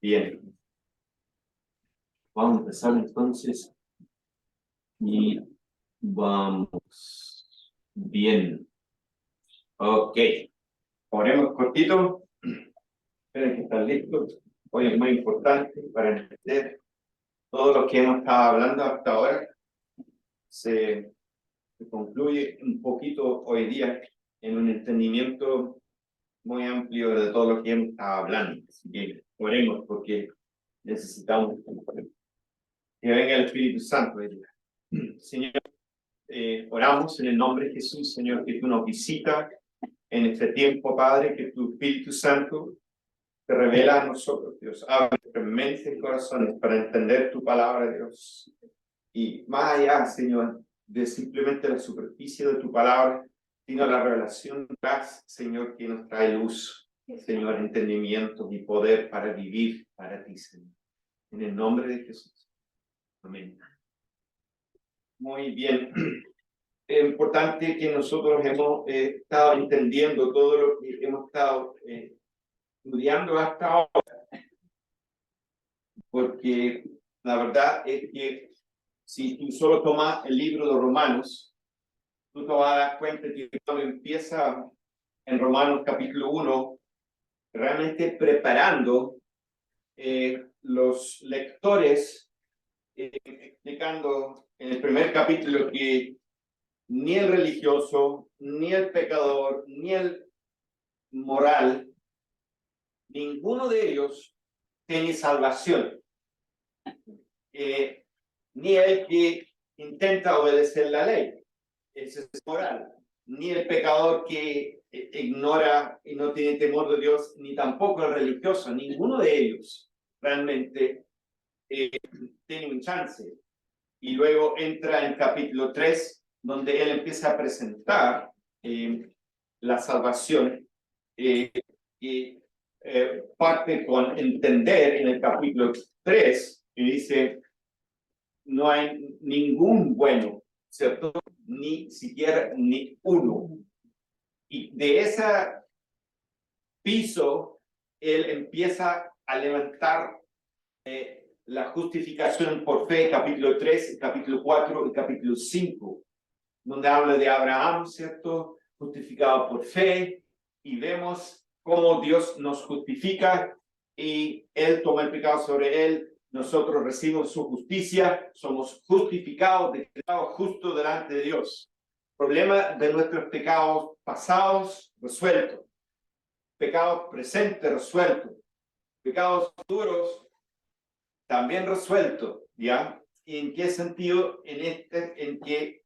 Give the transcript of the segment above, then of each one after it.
Bien. Vamos a empezar entonces. Y vamos. Bien. Ok. Oremos cortito. Esperen que están listos. Hoy es muy importante para entender todo lo que hemos estado hablando hasta ahora. Se concluye un poquito hoy día en un entendimiento muy amplio de todo lo que hemos estado hablando. Así que oremos porque necesitamos que venga el Espíritu Santo. Señor, oramos en el nombre de Jesús, Señor, que tú nos visitas en este tiempo, Padre, que tu Espíritu Santo te revela a nosotros, Dios. Abre nuestras mentes y corazones para entender tu palabra, Dios. Y más allá, Señor, de simplemente la superficie de tu palabra, sino la revelación tras, Señor, que nos trae luz, Señor, entendimiento y poder para vivir para ti, Señor. En el nombre de Jesús. Amén. Muy bien. Es importante que nosotros hemos estado entendiendo todo lo que hemos estado estudiando hasta ahora, porque la verdad es que si tú solo tomas el libro de Romanos, tú te vas a dar cuenta que cuando empieza en Romanos capítulo 1, realmente preparando los lectores, explicando en el primer capítulo que ni el religioso, ni el pecador, ni el moral, ninguno de ellos tiene salvación. Ni el que intenta obedecer la ley, ese es moral. Ni el pecador que ignora y no tiene temor de Dios, ni tampoco el religioso. Ninguno de ellos realmente tiene un chance. Y luego entra en capítulo 3, donde él empieza a presentar la salvación y parte con entender en el capítulo 3 y dice, no hay ningún bueno, ¿cierto? Ni siquiera ni uno. Y de ese piso, él empieza a levantar la justificación por fe, capítulo 3, capítulo 4 y capítulo 5, donde habla de Abraham, ¿cierto? Justificado por fe, y vemos cómo Dios nos justifica, y Él toma el pecado sobre Él, nosotros recibimos su justicia, somos justificados, declarados justos delante de Dios. Problema de nuestros pecados pasados, resuelto. Pecados presentes, resuelto. Pecados futuros, también resuelto, ¿ya? ¿Y en qué sentido? En que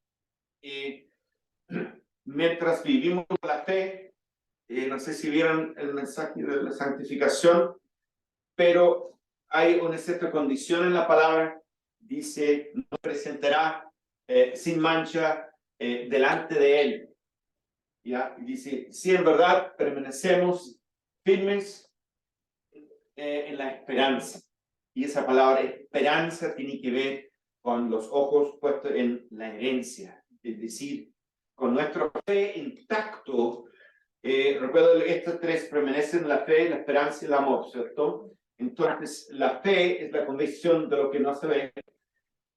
mientras vivimos la fe, no sé si vieron el mensaje de la santificación, pero hay una cierta condición en la palabra, dice, nos presentará sin mancha delante de él, ¿ya? Y dice, si en verdad permanecemos firmes en la esperanza, y esa palabra esperanza tiene que ver con los ojos puestos en la herencia, es decir, con nuestra fe intacto. Recuerdo estos tres permanecen: la fe, la esperanza y el amor, ¿cierto? Entonces, la fe es la convicción de lo que no se ve,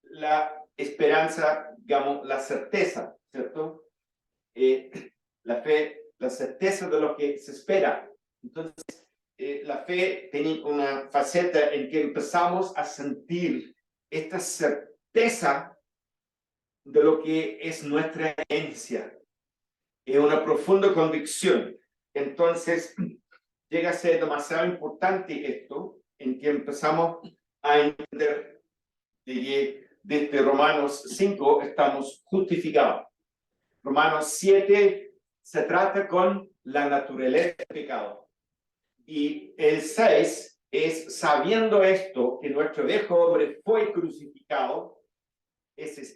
la esperanza, digamos, la certeza, ¿cierto? La fe, la certeza de lo que se espera. Entonces, la fe tiene una faceta en que empezamos a sentir esta certeza de lo que es nuestra herencia. Es una profunda convicción. Entonces, llega a ser demasiado importante esto, en que empezamos a entender que desde Romanos 5 estamos justificados. Romanos 7 se trata con la naturaleza del pecado. Y el 6 es sabiendo esto, que nuestro viejo hombre fue crucificado.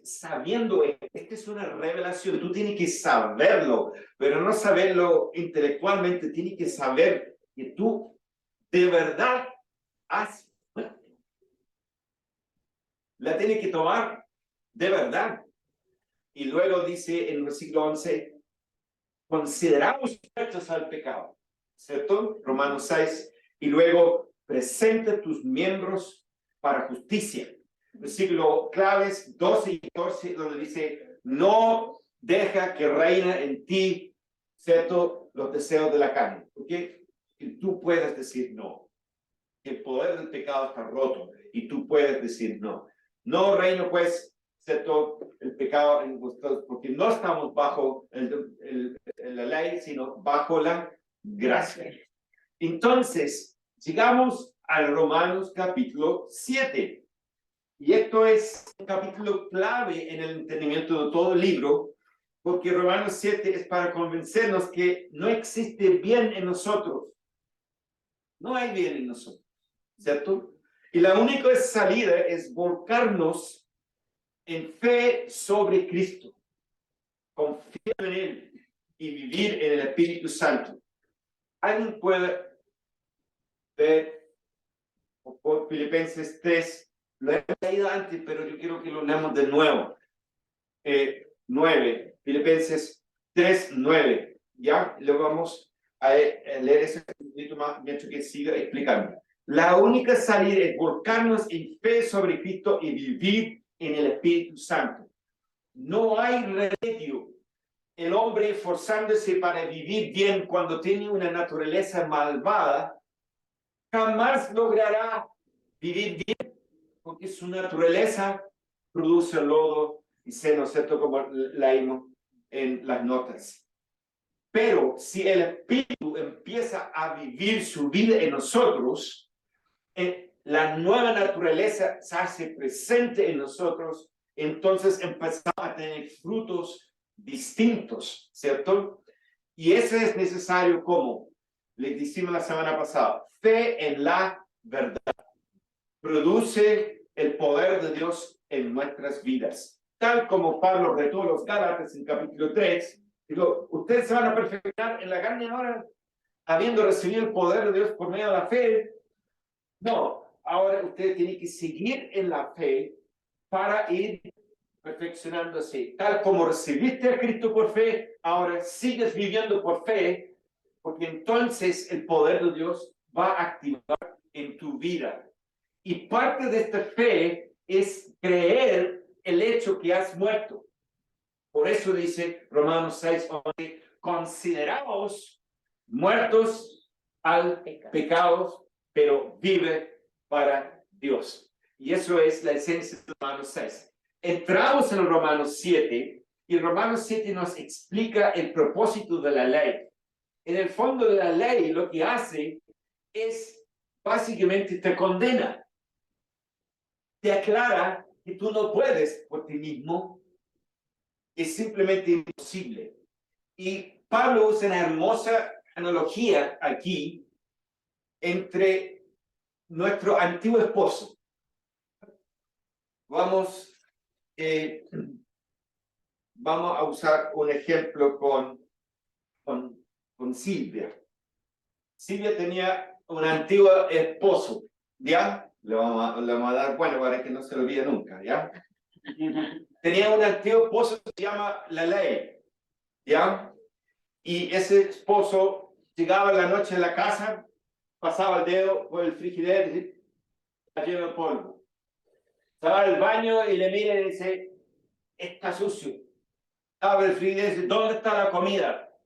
Sabiendo, esta es una revelación, tú tienes que saberlo, pero no saberlo intelectualmente, tienes que saber que tú de verdad has muerto. La tienes que tomar de verdad. Y luego dice en el versículo 11, considerados muertos al pecado, ¿cierto? Romanos 6, y luego presenta tus miembros para justicia. Versículo claves 12 y 14, donde dice, no deja que reina en ti, ¿cierto?, los deseos de la carne. Porque tú puedes decir no. El poder del pecado está roto y tú puedes decir no. No reino, pues, ¿cierto?, el pecado en vosotros, porque no estamos bajo la ley, sino bajo la gracia. Entonces, llegamos al Romanos capítulo 7. Y esto es un capítulo clave en el entendimiento de todo el libro, porque Romanos 7 es para convencernos que no existe bien en nosotros. No hay bien en nosotros, ¿cierto? Y la única salida es volcarnos en fe sobre Cristo, confiar en Él y vivir en el Espíritu Santo. ¿Alguien puede ver por Filipenses 3? Lo he leído antes, pero yo quiero que lo leamos de nuevo. 9, Filipenses 3, 9. Ya, lo vamos a leer ese un poquito más mientras que siga explicando. La única salida es volcarnos en fe sobre Cristo y vivir en el Espíritu Santo. No hay remedio. El hombre esforzándose para vivir bien cuando tiene una naturaleza malvada, jamás logrará vivir bien, porque su naturaleza produce lodo y seno, ¿cierto?, como leímos en las notas. Pero si el Espíritu empieza a vivir su vida en nosotros, la nueva naturaleza se hace presente en nosotros, entonces empezamos a tener frutos distintos, ¿cierto? Y eso es necesario, como les dijimos la semana pasada, fe en la verdad. Produce el poder de Dios en nuestras vidas. Tal como Pablo retó a los Gálatas en capítulo 3, digo, ustedes se van a perfeccionar en la carne ahora, habiendo recibido el poder de Dios por medio de la fe. No, ahora ustedes tienen que seguir en la fe para ir perfeccionándose. Tal como recibiste a Cristo por fe, ahora sigues viviendo por fe, porque entonces el poder de Dios va a activar en tu vida. Y parte de esta fe es creer el hecho que has muerto. Por eso dice Romanos 6, consideraos muertos al pecado, pero vive para Dios. Y eso es la esencia de Romanos 6. Entramos en Romanos 7, y Romanos 7 nos explica el propósito de la ley. En el fondo de la ley lo que hace es básicamente te condena. Te aclara que tú no puedes por ti mismo, es simplemente imposible. Y Pablo usa una hermosa analogía aquí entre nuestro antiguo esposo. Vamos a usar un ejemplo con Silvia. Silvia tenía un antiguo esposo, ¿ya? Le vamos a dar, bueno, para que no se lo olvide nunca, ¿ya? Tenía un antiguo esposo que se llama la ley, ¿ya? Y ese esposo llegaba en la noche a la casa, pasaba el dedo por el frigider y decía, está lleno de polvo. Se va al baño y le mira y dice, está sucio. Abre el frigider y dice, ¿dónde está la comida?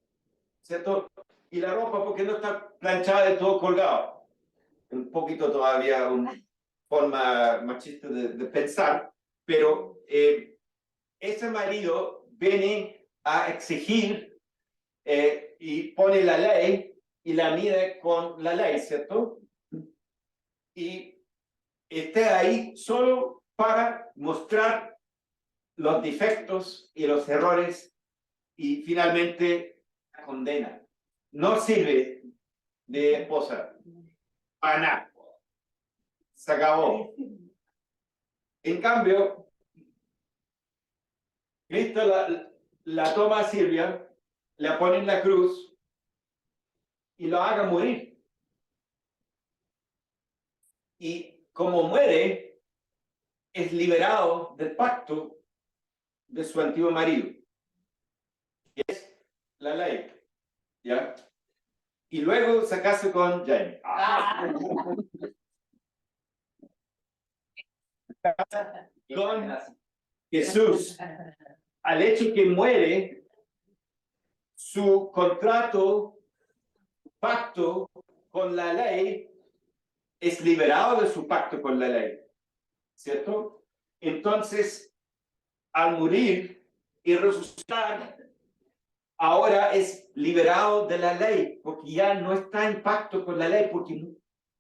¿Cierto? Y la ropa, porque no está planchada de todo colgado. Un poquito todavía una forma machista de pensar, pero ese marido viene a exigir y pone la ley y la mide con la ley, ¿cierto? Y está ahí solo para mostrar los defectos y los errores y finalmente la condena. No sirve de esposa para nada. Se acabó. En cambio, Cristo la toma a Silvia, la pone en la cruz y lo haga morir. Y como muere, es liberado del pacto de su antiguo marido. Y es la ley. ¿Ya? Y luego se casa con Jamie. con Jesús. Al hecho que muere, su contrato, pacto con la ley, es liberado de su pacto con la ley, ¿cierto? Entonces, al morir y resucitar, ahora es liberado de la ley, porque ya no está en pacto con la ley, porque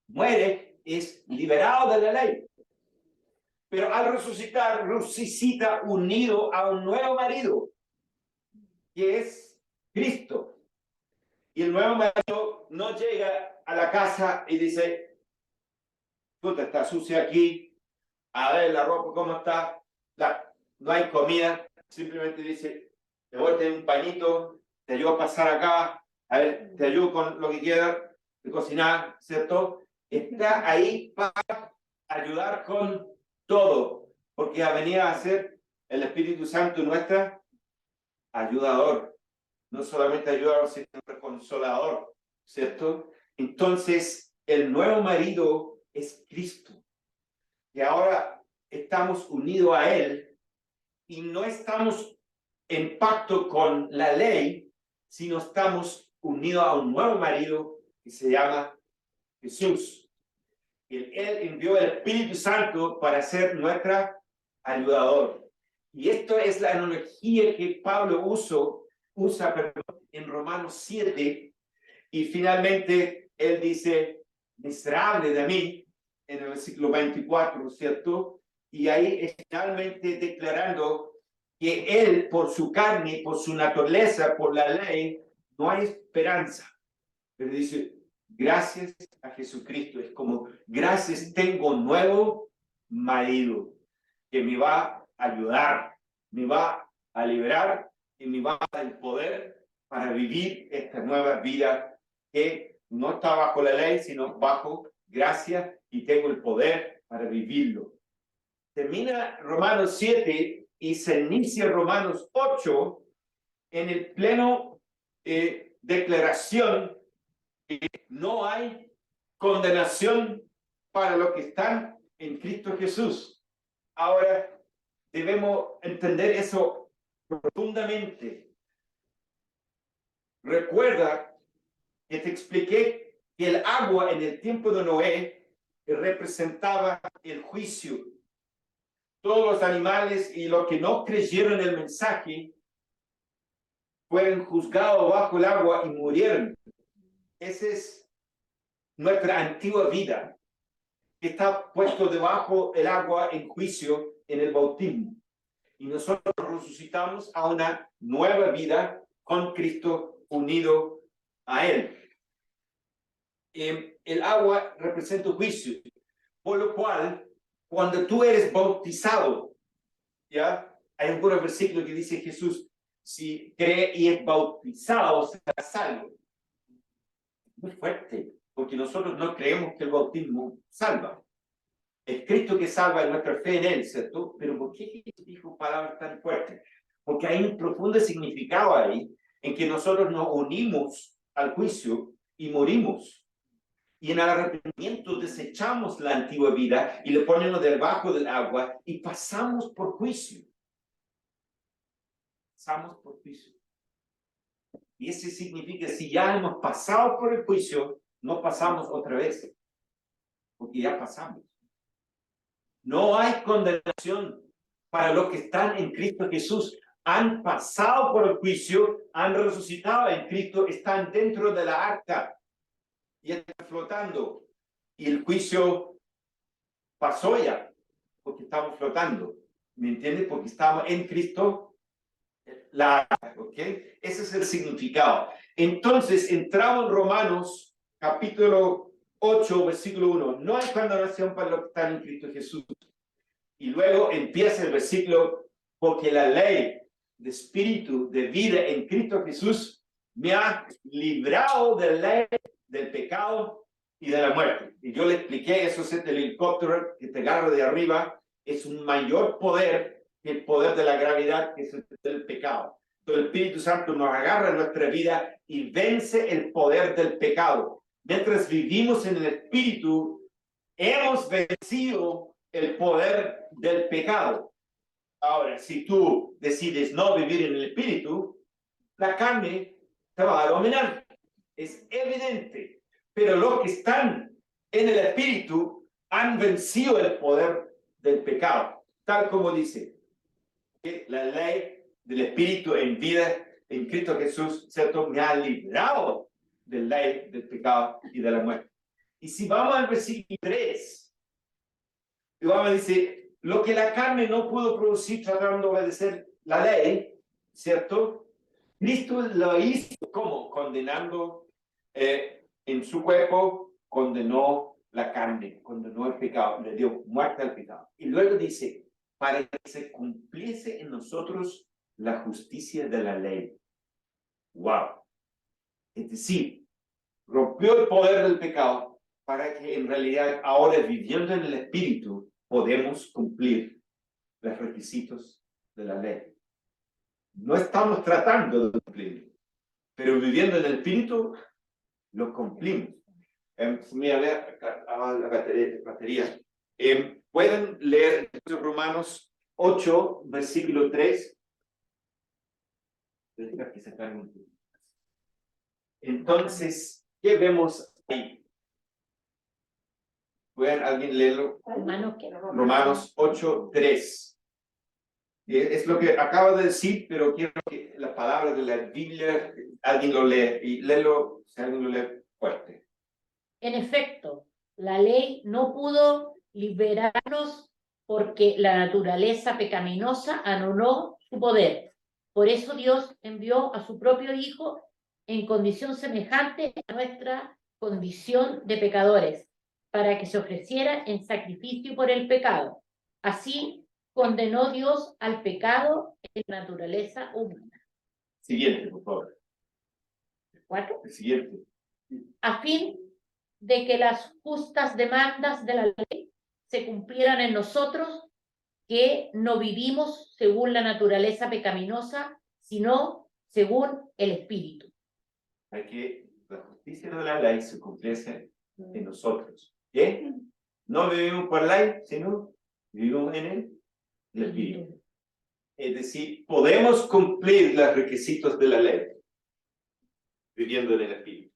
muere, es liberado de la ley. Pero al resucitar, resucita unido a un nuevo marido, que es Cristo. Y el nuevo marido no llega a la casa y dice, puta, está sucia aquí, a ver la ropa cómo está, no hay comida, simplemente dice, te voy a tener un pañito, te ayudo a pasar acá, a ver, te ayudo con lo que quieras de cocinar, ¿cierto? Está ahí para ayudar con todo, porque ha venido a ser el Espíritu Santo nuestra ayudador, no solamente ayudador, sino consolador, ¿cierto? Entonces, el nuevo marido es Cristo, y ahora estamos unidos a Él, y no estamos en pacto con la ley, sino estamos unidos a un nuevo marido que se llama Jesús. Él envió el Espíritu Santo para ser nuestra ayudador. Y esto es la analogía que Pablo usa en Romanos 7. Y finalmente él dice, miserable de mí, en el versículo 24, ¿cierto? Y ahí es finalmente declarando que él, por su carne, por su naturaleza, por la ley, no hay esperanza. Pero dice, gracias a Jesucristo, es como, gracias, tengo un nuevo marido que me va a ayudar, me va a liberar y me va a dar el poder para vivir esta nueva vida que no está bajo la ley, sino bajo gracia, y tengo el poder para vivirlo. Termina Romanos 7 y se inicia Romanos 8 en el pleno declaración que no hay condenación para los que están en Cristo Jesús. Ahora, debemos entender eso profundamente. Recuerda que te expliqué que el agua en el tiempo de Noé representaba el juicio. Todos los animales y los que no creyeron el mensaje fueron juzgados bajo el agua y murieron. Esa es nuestra antigua vida, que está puesto debajo del agua en juicio en el bautismo. Y nosotros resucitamos a una nueva vida con Cristo unido a Él. El agua representa juicio, por lo cual, cuando tú eres bautizado, ¿ya? Hay un buen versículo que dice Jesús, si cree y es bautizado, será salvo. Muy fuerte, porque nosotros no creemos que el bautismo salva. Es Cristo que salva nuestra fe en Él, ¿cierto? Pero ¿por qué Jesús dijo palabras tan fuertes? Porque hay un profundo significado ahí, en que nosotros nos unimos al juicio y morimos. Y en el arrepentimiento desechamos la antigua vida y le ponemos debajo del agua y pasamos por juicio. Pasamos por juicio. Y eso significa, si ya hemos pasado por el juicio, no pasamos otra vez, porque ya pasamos. No hay condenación para los que están en Cristo Jesús. Han pasado por el juicio, han resucitado en Cristo, están dentro de la arca y están flotando. Y el juicio pasó ya, porque estamos flotando. ¿Me entiendes? Porque estamos en Cristo, la arca, ¿ok? Ese es el significado. Entonces, entramos en Romanos, capítulo 8, versículo 1. No hay condenación para los que están en Cristo Jesús. Y luego empieza el versículo, porque la ley de espíritu de vida en Cristo Jesús me ha librado de la ley del pecado y de la muerte. Y yo le expliqué, eso es el helicóptero que te agarra de arriba, es un mayor poder que el poder de la gravedad, que es el del pecado. Entonces el Espíritu Santo nos agarra en nuestra vida y vence el poder del pecado. Mientras vivimos en el Espíritu, hemos vencido el poder del pecado. Ahora, si tú decides no vivir en el espíritu, la carne te va a dominar. Es evidente. Pero los que están en el espíritu han vencido el poder del pecado. Tal como dice que la ley del espíritu en vida en Cristo Jesús, ¿cierto? Me ha librado de la ley del pecado y de la muerte. Y si vamos al versículo 3, y vamos a decir, lo que la carne no pudo producir tratando de obedecer la ley, ¿cierto? Cristo lo hizo, ¿cómo? Condenando en su cuerpo, condenó la carne, condenó el pecado, le dio muerte al pecado. Y luego dice, para que se cumpliese en nosotros la justicia de la ley. ¡Wow! Es decir, rompió el poder del pecado para que en realidad ahora viviendo en el Espíritu podemos cumplir los requisitos de la ley. No estamos tratando de cumplir, pero viviendo en el Espíritu lo cumplimos. Mira, a ver, la batería. Pueden leer Romanos 8, versículo 3. Entonces, ¿qué vemos ahí? ¿Pueden alguien leerlo? Romanos 8, 3. Es lo que acabo de decir, pero quiero que la palabra de la Biblia, alguien lo lee y léelo, si alguien lo lee fuerte. En efecto, la ley no pudo liberarnos porque la naturaleza pecaminosa anuló su poder. Por eso Dios envió a su propio Hijo en condición semejante a nuestra condición de pecadores, para que se ofreciera en sacrificio por el pecado. Así condenó Dios al pecado en la naturaleza humana. Siguiente, por favor. 4. El siguiente. A fin de que las justas demandas de la ley se cumplieran en nosotros, que no vivimos según la naturaleza pecaminosa, sino según el Espíritu. Hay que la justicia de la ley se cumpliese en nosotros. ¿Qué? No vivimos por la ley, sino vivimos en el Espíritu. Es decir, podemos cumplir los requisitos de la ley viviendo en el Espíritu.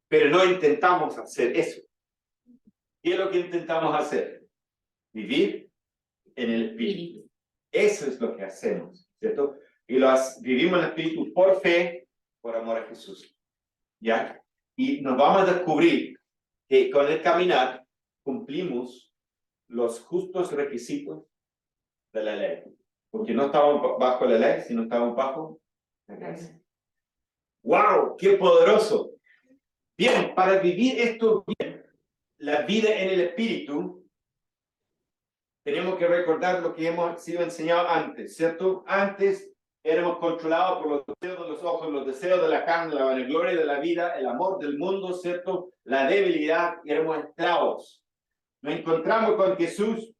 Pero no intentamos hacer eso. ¿Qué es lo que intentamos hacer? Vivir en el Espíritu. Eso es lo que hacemos, ¿cierto? Y vivimos en el Espíritu por fe, por amor a Jesús. ¿Ya? Y nos vamos a descubrir que con el caminar cumplimos los justos requisitos de la ley. Porque no estamos bajo la ley, sino estamos bajo la gracia. ¡Wow! ¡Qué poderoso! Bien, para vivir esto bien, la vida en el Espíritu, tenemos que recordar lo que hemos sido enseñado antes, ¿cierto? Antes éramos controlados por los deseos de los ojos, los deseos de la carne, la vanagloria de la vida, el amor del mundo, ¿cierto? La debilidad, éramos esclavos. Nos encontramos con Jesús,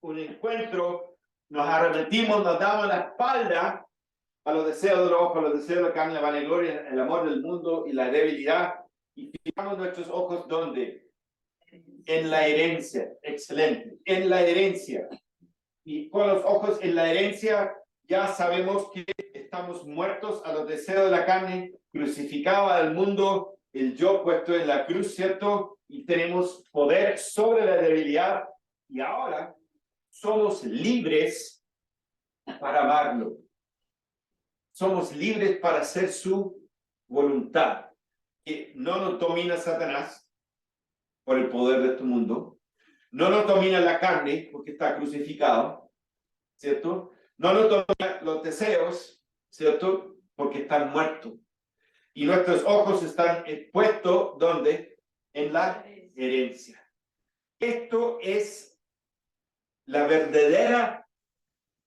un encuentro, nos arrepentimos, nos damos la espalda a los deseos de los ojos, los deseos de la carne, la vanagloria, el amor del mundo y la debilidad, y fijamos nuestros ojos ¿dónde? En la herencia. Excelente, en la herencia. Y con los ojos en la herencia ya sabemos que estamos muertos a los deseos de la carne, crucificados al mundo, el yo puesto en la cruz, ¿cierto? Y tenemos poder sobre la debilidad y ahora somos libres para amarlo. Somos libres para hacer su voluntad. Que no nos domina Satanás por el poder de este mundo. No nos domina la carne porque está crucificado, ¿cierto? No nos domina los deseos, ¿cierto? Porque están muertos. Y nuestros ojos están puestos, ¿dónde? En la herencia. Esto es la verdadera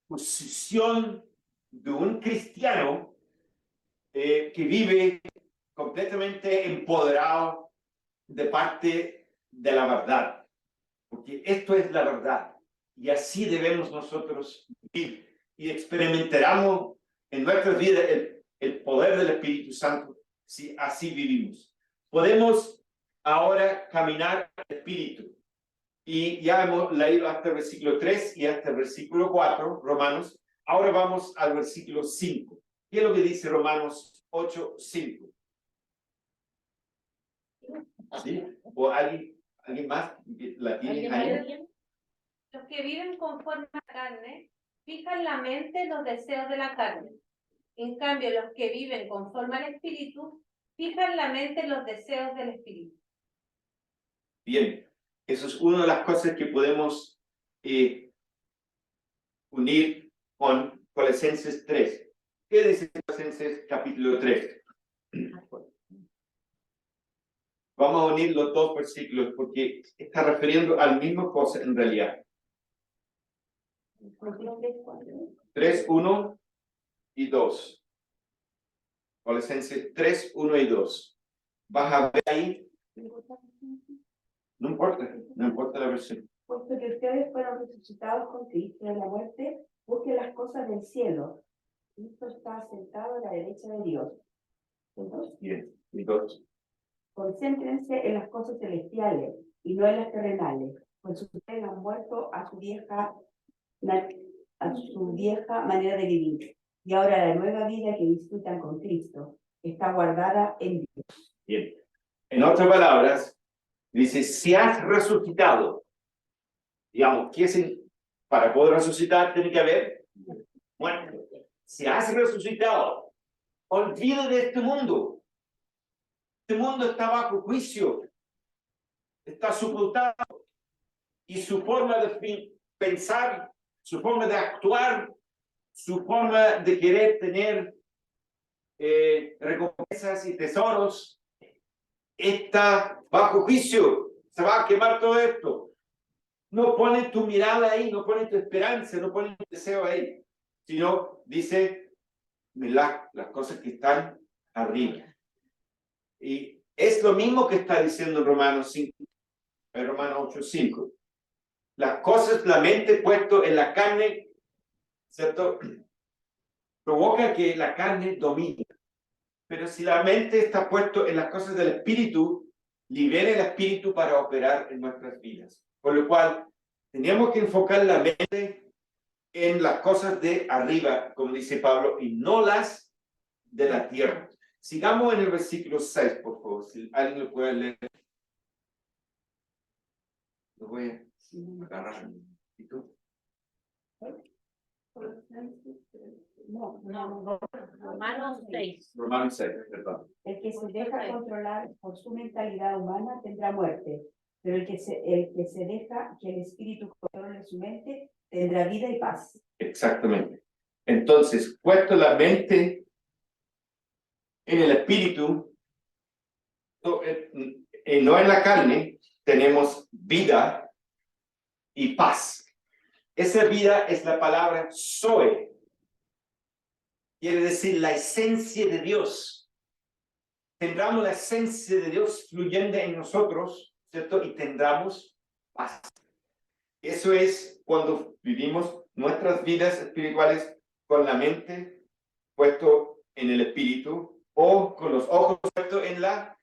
posición de un cristiano que vive completamente empoderado de parte de la verdad. Porque esto es la verdad. Y así debemos nosotros vivir. Y experimentaremos en nuestra vida el poder del Espíritu Santo si así vivimos. Podemos ahora caminar en el Espíritu. Y ya hemos leído hasta el versículo 3 y hasta el versículo 4, Romanos. Ahora vamos al versículo 5. ¿Qué es lo que dice Romanos 8, 5? ¿Sí? ¿O alguien más la tiene ahí? Los que viven conforme a la carne, fijan la mente en los deseos de la carne. En cambio, los que viven conforme al Espíritu, fijan la mente en los deseos del Espíritu. Bien, eso es una de las cosas que podemos unir con Colosenses 3. ¿Qué dice Colosenses capítulo 3? Vamos a unir los dos versículos porque está refiriendo a la misma cosa en realidad. 3, 1 y 2. Colosenses 3, 1 y 2. ¿Vas a ver ahí? No importa la versión. Puesto que ustedes fueron resucitados con Cristo de la muerte, busquen las cosas del cielo. Cristo está sentado a la derecha de Dios. Entonces, Bien, y 2. concéntrense en las cosas celestiales y no en las terrenales, pues ustedes han muerto a su vieja manera de vivir. Y ahora la nueva vida que disfrutan con Cristo está guardada en Dios. Bien. En otras palabras, dice, si has resucitado, digamos, para poder resucitar tiene que haber muerte. Si has resucitado, olvida de este mundo. Este mundo está bajo juicio, está sepultado, y su forma de pensar, su forma de actuar, su forma de querer tener recompensas y tesoros, está bajo juicio. Se va a quemar todo esto. No pone tu mirada ahí, no pone tu esperanza, no pone tu deseo ahí, sino dice, mirad las cosas que están arriba. Y es lo mismo que está diciendo Romanos 5, Romanos 8, 5. Las cosas, la mente puesto en la carne, ¿cierto? Provoca que la carne domine. Pero si la mente está puesto en las cosas del espíritu, libera el espíritu para operar en nuestras vidas. Por lo cual, tenemos que enfocar la mente en las cosas de arriba, como dice Pablo, y no las de la tierra. Sigamos en el versículo 6, por favor, si alguien lo puede leer. Lo voy a agarrar. ¿Y tú? No, Romanos 6. Romanos 6, perdón. El que se deja controlar por su mentalidad humana tendrá muerte, pero el que se deja que el espíritu controle su mente tendrá vida y paz. Exactamente. Entonces, puesto la mente en el espíritu, no en la carne, tenemos vida y paz. Esa vida es la palabra Zoe. Quiere decir la esencia de Dios. Tendremos la esencia de Dios fluyendo en nosotros, ¿cierto? Y tendremos paz. Eso es cuando vivimos nuestras vidas espirituales con la mente puesto en el espíritu o con los ojos puestos en la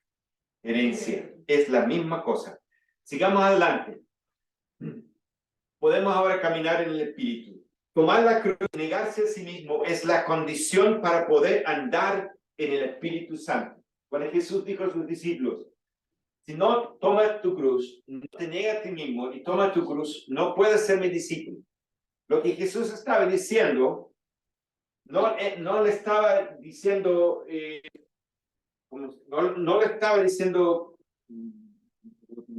herencia. Es la misma cosa. Sigamos adelante. Podemos ahora caminar en el espíritu. Tomar la cruz, negarse a sí mismo, es la condición para poder andar en el Espíritu Santo. Cuando Jesús dijo a sus discípulos, si no tomas tu cruz, no te niegas a ti mismo y tomas tu cruz, no puedes ser mi discípulo. Lo que Jesús estaba diciendo, no le estaba diciendo, no le estaba diciendo,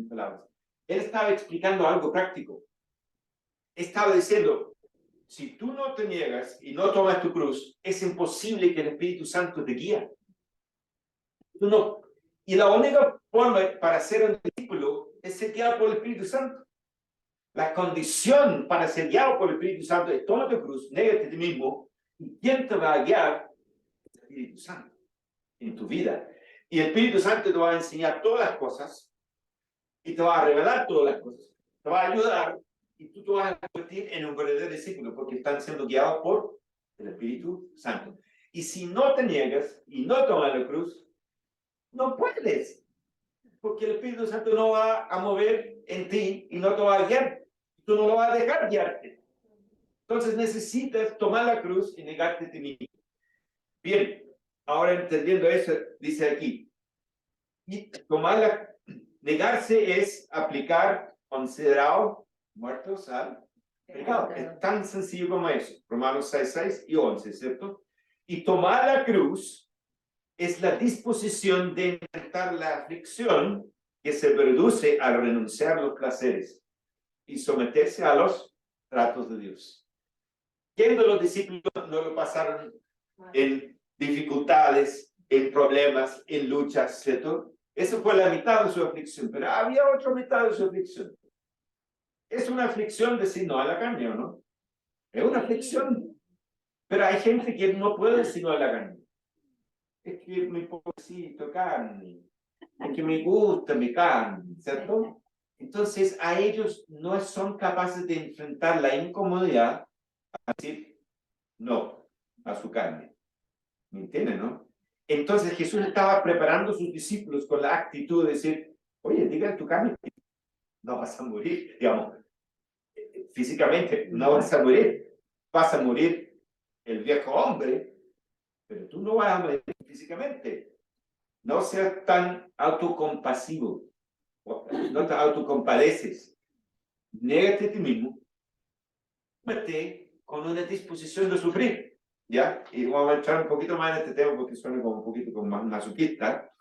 palabras. Él estaba explicando algo práctico. Estaba diciendo, si tú no te niegas y no tomas tu cruz, es imposible que el Espíritu Santo te guíe. Tú no. Y la única forma para ser un discípulo es ser guiado por el Espíritu Santo. La condición para ser guiado por el Espíritu Santo es toma tu cruz, négate a ti mismo, y ¿quién te va a guiar? El Espíritu Santo en tu vida. Y el Espíritu Santo te va a enseñar todas las cosas y te va a revelar todas las cosas. Te va a ayudar y tú te vas a convertir en un verdadero discípulo porque están siendo guiados por el Espíritu Santo. Y si no te niegas y no tomas la cruz, no puedes. porque el Espíritu Santo no va a mover en ti y no te va a guiar. Tú no lo vas a dejar guiarte. Entonces necesitas tomar la cruz y negarte a ti mismo. Bien, ahora entendiendo eso, dice aquí, y negarse es aplicar considerado muertos al pecado. Es tan sencillo como eso. Romanos 6 y 11, ¿cierto? Y tomar la cruz es la disposición de enfrentar la aflicción que se produce al renunciar a los placeres y someterse a los tratos de Dios. ¿Quién de los discípulos no lo pasaron en dificultades, en problemas, en luchas, ¿cierto? Eso fue la mitad de su aflicción, pero había otra mitad de su aflicción. Es una aflicción decir no a la carne, ¿o no? Es una aflicción. Pero hay gente que no puede decir no a la carne. Es que mi pobrecito carne, es que me gusta mi carne, ¿cierto? Entonces a ellos no son capaces de enfrentar la incomodidad a decir no a su carne. ¿Me entienden, no? Entonces Jesús estaba preparando a sus discípulos con la actitud de decir, oye, diga a tu carne, no vas a morir, digamos, físicamente, no vas a morir el viejo hombre, pero tú no vas a morir físicamente. No seas tan autocompasivo, no te autocompadeces. Négate a ti mismo, mete con una disposición de sufrir. ¿Ya? Y vamos a entrar un poquito más en este tema porque suena como un poquito como más masoquista,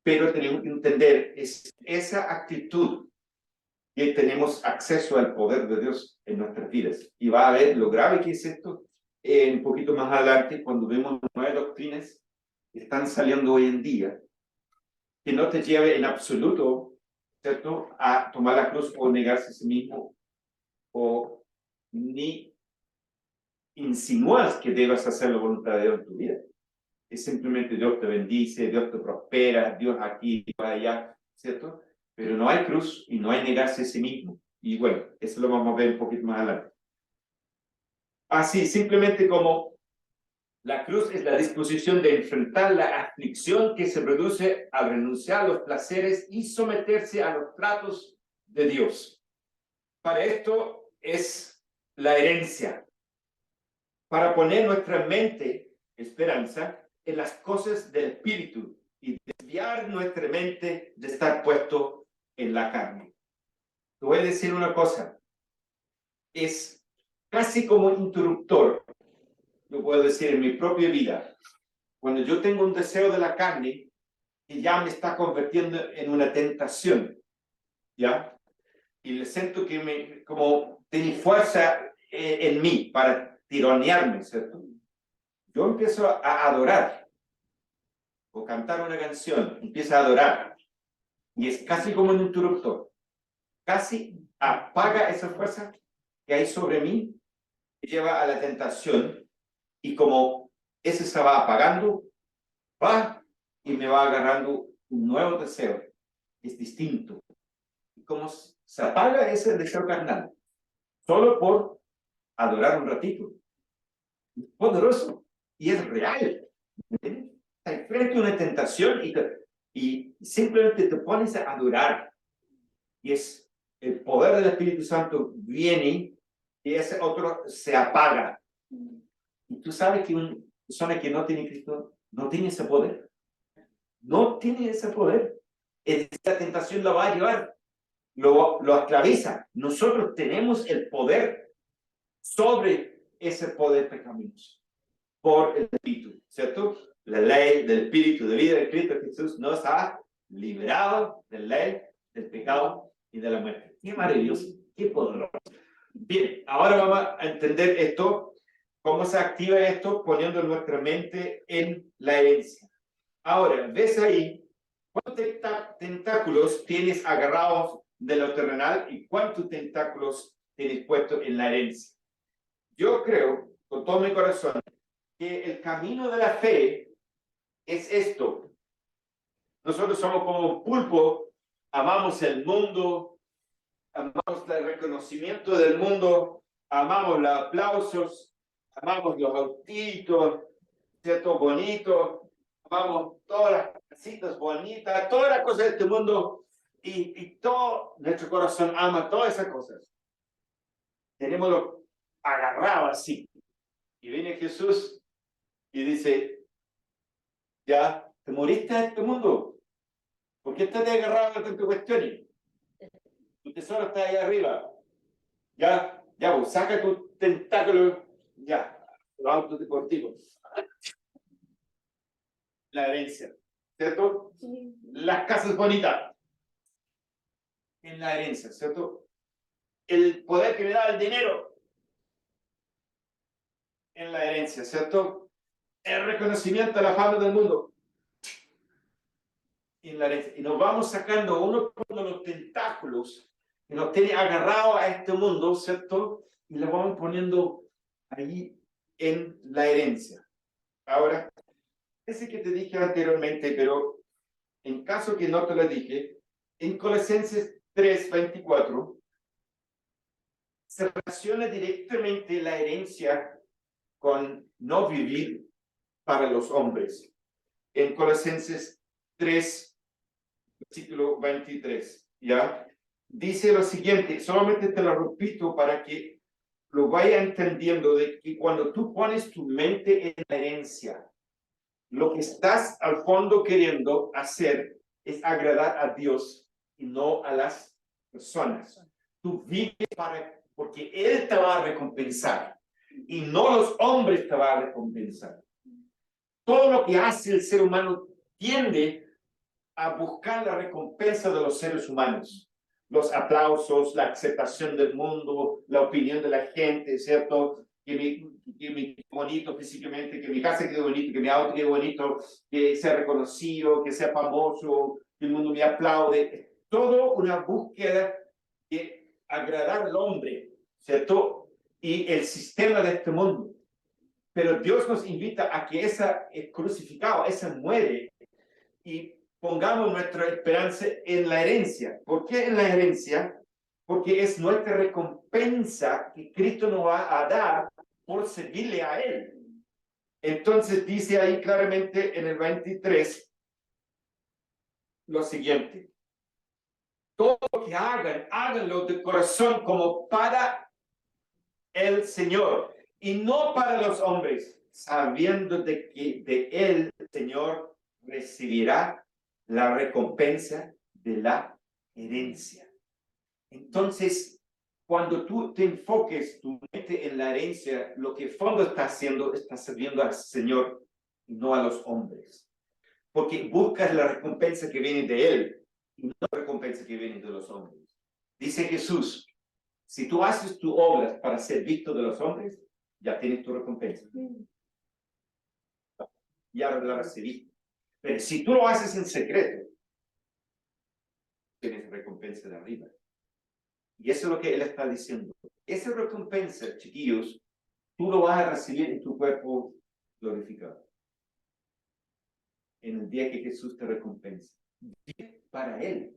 pero tenemos que entender esa actitud que tenemos acceso al poder de Dios en nuestras vidas. Y va a ver lo grave que es esto un poquito más adelante cuando vemos nuevas doctrinas que están saliendo hoy en día, que no te lleve en absoluto, ¿cierto?, a tomar la cruz o negarse a sí mismo, o ni insinúas que debas hacer la voluntad de Dios en tu vida. Es simplemente Dios te bendice, Dios te prospera, Dios aquí, Dios allá, ¿cierto? Pero no hay cruz y no hay negarse a sí mismo. Y bueno, eso lo vamos a ver un poquito más adelante. Así, simplemente como la cruz es la disposición de enfrentar la aflicción que se produce al renunciar a los placeres y someterse a los tratos de Dios. Para esto es la herencia. Para poner nuestra mente, esperanza, en las cosas del Espíritu y desviar nuestra mente de estar puesto en la carne. Te voy a decir una cosa, es casi como interruptor, lo puedo decir en mi propia vida. Cuando yo tengo un deseo de la carne, que ya me está convirtiendo en una tentación, ¿ya? Y le siento que como tiene fuerza en mí para tironearme, ¿cierto? Yo empiezo a adorar o cantar una canción, empiezo a adorar y es casi como un interruptor, casi apaga esa fuerza que hay sobre mí, que lleva a la tentación y como ese se va apagando, va y me va agarrando un nuevo deseo, es distinto. Y como se apaga ese deseo carnal, solo por adorar un ratito, es poderoso y es real. Estás frente a una tentación y simplemente te pones a adorar. Y es el poder del Espíritu Santo viene y ese otro se apaga. Y tú sabes que una persona que no tiene Cristo no tiene ese poder. No tiene ese poder. Esa tentación la va a llevar, lo esclaviza. Nosotros tenemos el poder sobre ese poder pecaminoso por el Espíritu, ¿cierto? La ley del Espíritu de vida de Cristo Jesús nos ha liberado de la ley, del pecado y de la muerte. Qué maravilloso, qué poderoso. Bien, ahora vamos a entender esto, cómo se activa esto poniendo nuestra mente en la herencia. Ahora, ves ahí cuántos tentáculos tienes agarrados de lo terrenal y cuántos tentáculos tienes puestos en la herencia. Yo creo, con todo mi corazón, que el camino de la fe es esto. Nosotros somos como un pulpo, amamos el mundo, amamos el reconocimiento del mundo, amamos los aplausos, amamos los autitos, ¿cierto? Bonitos, amamos todas las citas bonitas, todas las cosas de este mundo, y todo nuestro corazón ama todas esas cosas. Tenémoslo agarrado así. Y viene Jesús y dice, ya, te moriste a este mundo. ¿Por qué estás agarrado a tantas cuestiones? Tu tesoro está ahí arriba. Ya, pues, saca tu tentáculo, ya, los autos deportivos. La herencia, ¿cierto? Las casas bonitas. En la herencia, ¿cierto? El poder que me da el dinero. En la herencia, ¿cierto? El reconocimiento de la fama del mundo. En la herencia. Y nos vamos sacando uno por uno los tentáculos que nos tiene agarrados a este mundo, ¿cierto? Y lo vamos poniendo ahí en la herencia. Ahora, ese que te dije anteriormente, pero en caso que no te lo dije, en Colosenses 3:24 se relaciona directamente la herencia con no vivir para los hombres. En Colosenses 3, versículo 23, ¿ya? Dice lo siguiente, solamente te lo repito para que lo vaya entendiendo, de que cuando tú pones tu mente en la herencia, lo que estás al fondo queriendo hacer es agradar a Dios y no a las personas. Tú vives porque Él te va a recompensar y no los hombres te van a recompensar. Todo lo que hace el ser humano tiende a buscar la recompensa de los seres humanos. Los aplausos, la aceptación del mundo, la opinión de la gente, ¿cierto? Que me bonito físicamente, que mi casa quede bonito, que mi auto quede bonito, que sea reconocido, que sea famoso, que el mundo me aplaude. Todo una búsqueda de agradar al hombre, ¿cierto? Y el sistema de este mundo. Pero Dios nos invita a que esa es crucificado, esa muere, y pongamos nuestra esperanza en la herencia. ¿Por qué en la herencia? Porque es nuestra recompensa que Cristo nos va a dar por servirle a Él. Entonces dice ahí claramente en el 23 lo siguiente. Todo lo que hagan, háganlo de corazón como para el Señor y no para los hombres, sabiendo de que de Él, el Señor, recibirá la recompensa de la herencia. Entonces, cuando tú te enfoques tu mente en la herencia, lo que fondo está haciendo, está sirviendo al Señor y no a los hombres. Porque buscas la recompensa que viene de Él y no la recompensa que viene de los hombres. Dice Jesús, si tú haces tus obras para ser visto de los hombres, ya tienes tu recompensa. Ya la recibiste. Pero si tú lo haces en secreto, tienes recompensa de arriba. Y eso es lo que Él está diciendo. Esa recompensa, chiquillos, tú lo vas a recibir en tu cuerpo glorificado. En el día que Jesús te recompensa. Vive para Él.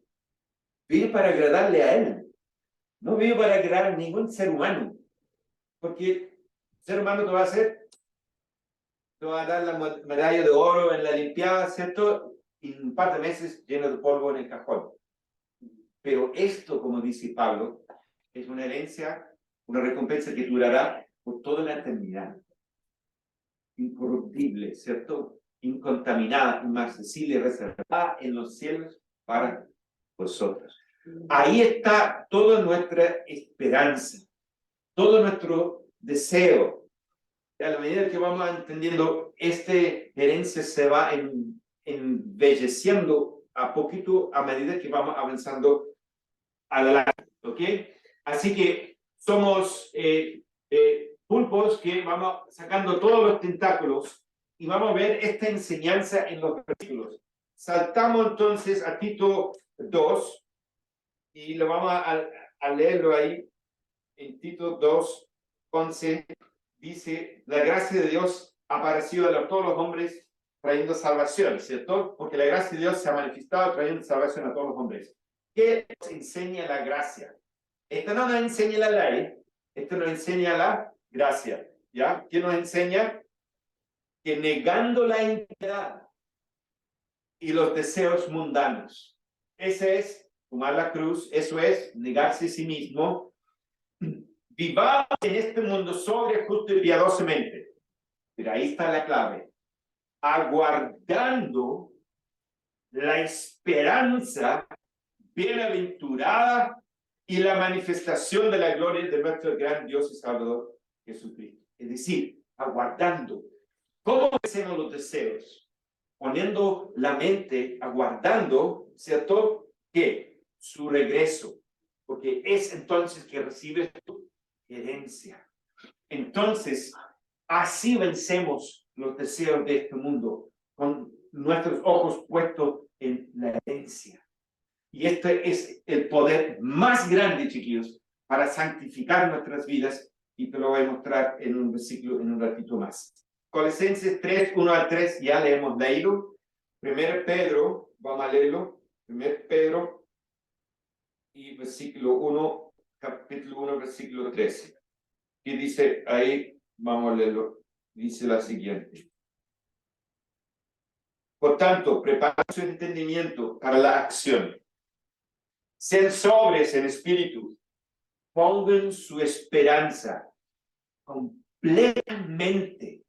Vive para agradarle a Él. No vive para agradar a ningún ser humano. Porque el ser humano te va a hacer, te va a dar la medalla de oro en la Olimpiada, ¿cierto? Y un par de meses lleno de polvo en el cajón. Pero esto, como dice Pablo, es una herencia, una recompensa que durará por toda la eternidad. Incorruptible, ¿cierto? Incontaminada, inaccesible, reservada en los cielos para vosotros. Ahí está toda nuestra esperanza, todo nuestro deseo. A la medida que vamos entendiendo, esta herencia se va embelleciendo a poquito a medida que vamos avanzando adelante, ¿ok? Así que somos pulpos que vamos sacando todos los tentáculos y vamos a ver esta enseñanza en los versículos. Saltamos entonces a Tito 2 y lo vamos a leerlo ahí en Tito 2:11. Dice, la gracia de Dios ha aparecido a todos los hombres trayendo salvación, ¿cierto? Porque la gracia de Dios se ha manifestado trayendo salvación a todos los hombres. ¿Qué nos enseña la gracia? Esta no nos enseña la ley, esto nos enseña la gracia, ¿ya? ¿Qué nos enseña? Que negando la impiedad y los deseos mundanos. Ese es tomar la cruz, eso es negarse a sí mismo. Vivamos en este mundo sobre, justo y piadosamente. Pero ahí está la clave. Aguardando la esperanza bienaventurada y la manifestación de la gloria de nuestro gran Dios y Salvador Jesucristo. Es decir, aguardando. ¿Cómo hacemos los deseos? Poniendo la mente, aguardando, ¿cierto? Que su regreso. Porque es entonces que recibes tu herencia. Entonces, así vencemos los deseos de este mundo, con nuestros ojos puestos en la herencia. Y este es el poder más grande, chiquillos, para santificar nuestras vidas, y te lo voy a mostrar en un versículo en un ratito más. Colosenses 3, 1 al 3, ya le hemos leído. 1 Pedro, vamos a leerlo. 1 Pedro y versículo 1, capítulo 1, versículo 13. Y dice ahí, vamos a leerlo, dice la siguiente. Por tanto, preparen su entendimiento para la acción. Sean sobres en espíritu. Pongan su esperanza completamente.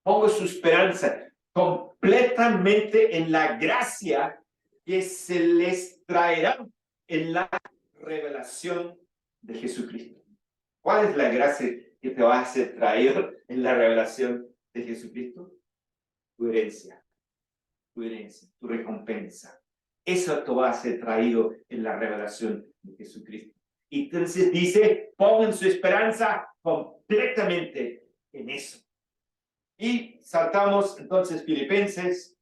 Pongan su esperanza completamente en la gracia que se les traerá en la revelación de Jesucristo. ¿Cuál es la gracia que te va a ser traída en la revelación de Jesucristo? Tu herencia, tu recompensa. Eso te va a ser traído en la revelación de Jesucristo. Y entonces dice, pongan su esperanza completamente en eso. Y saltamos entonces Filipenses,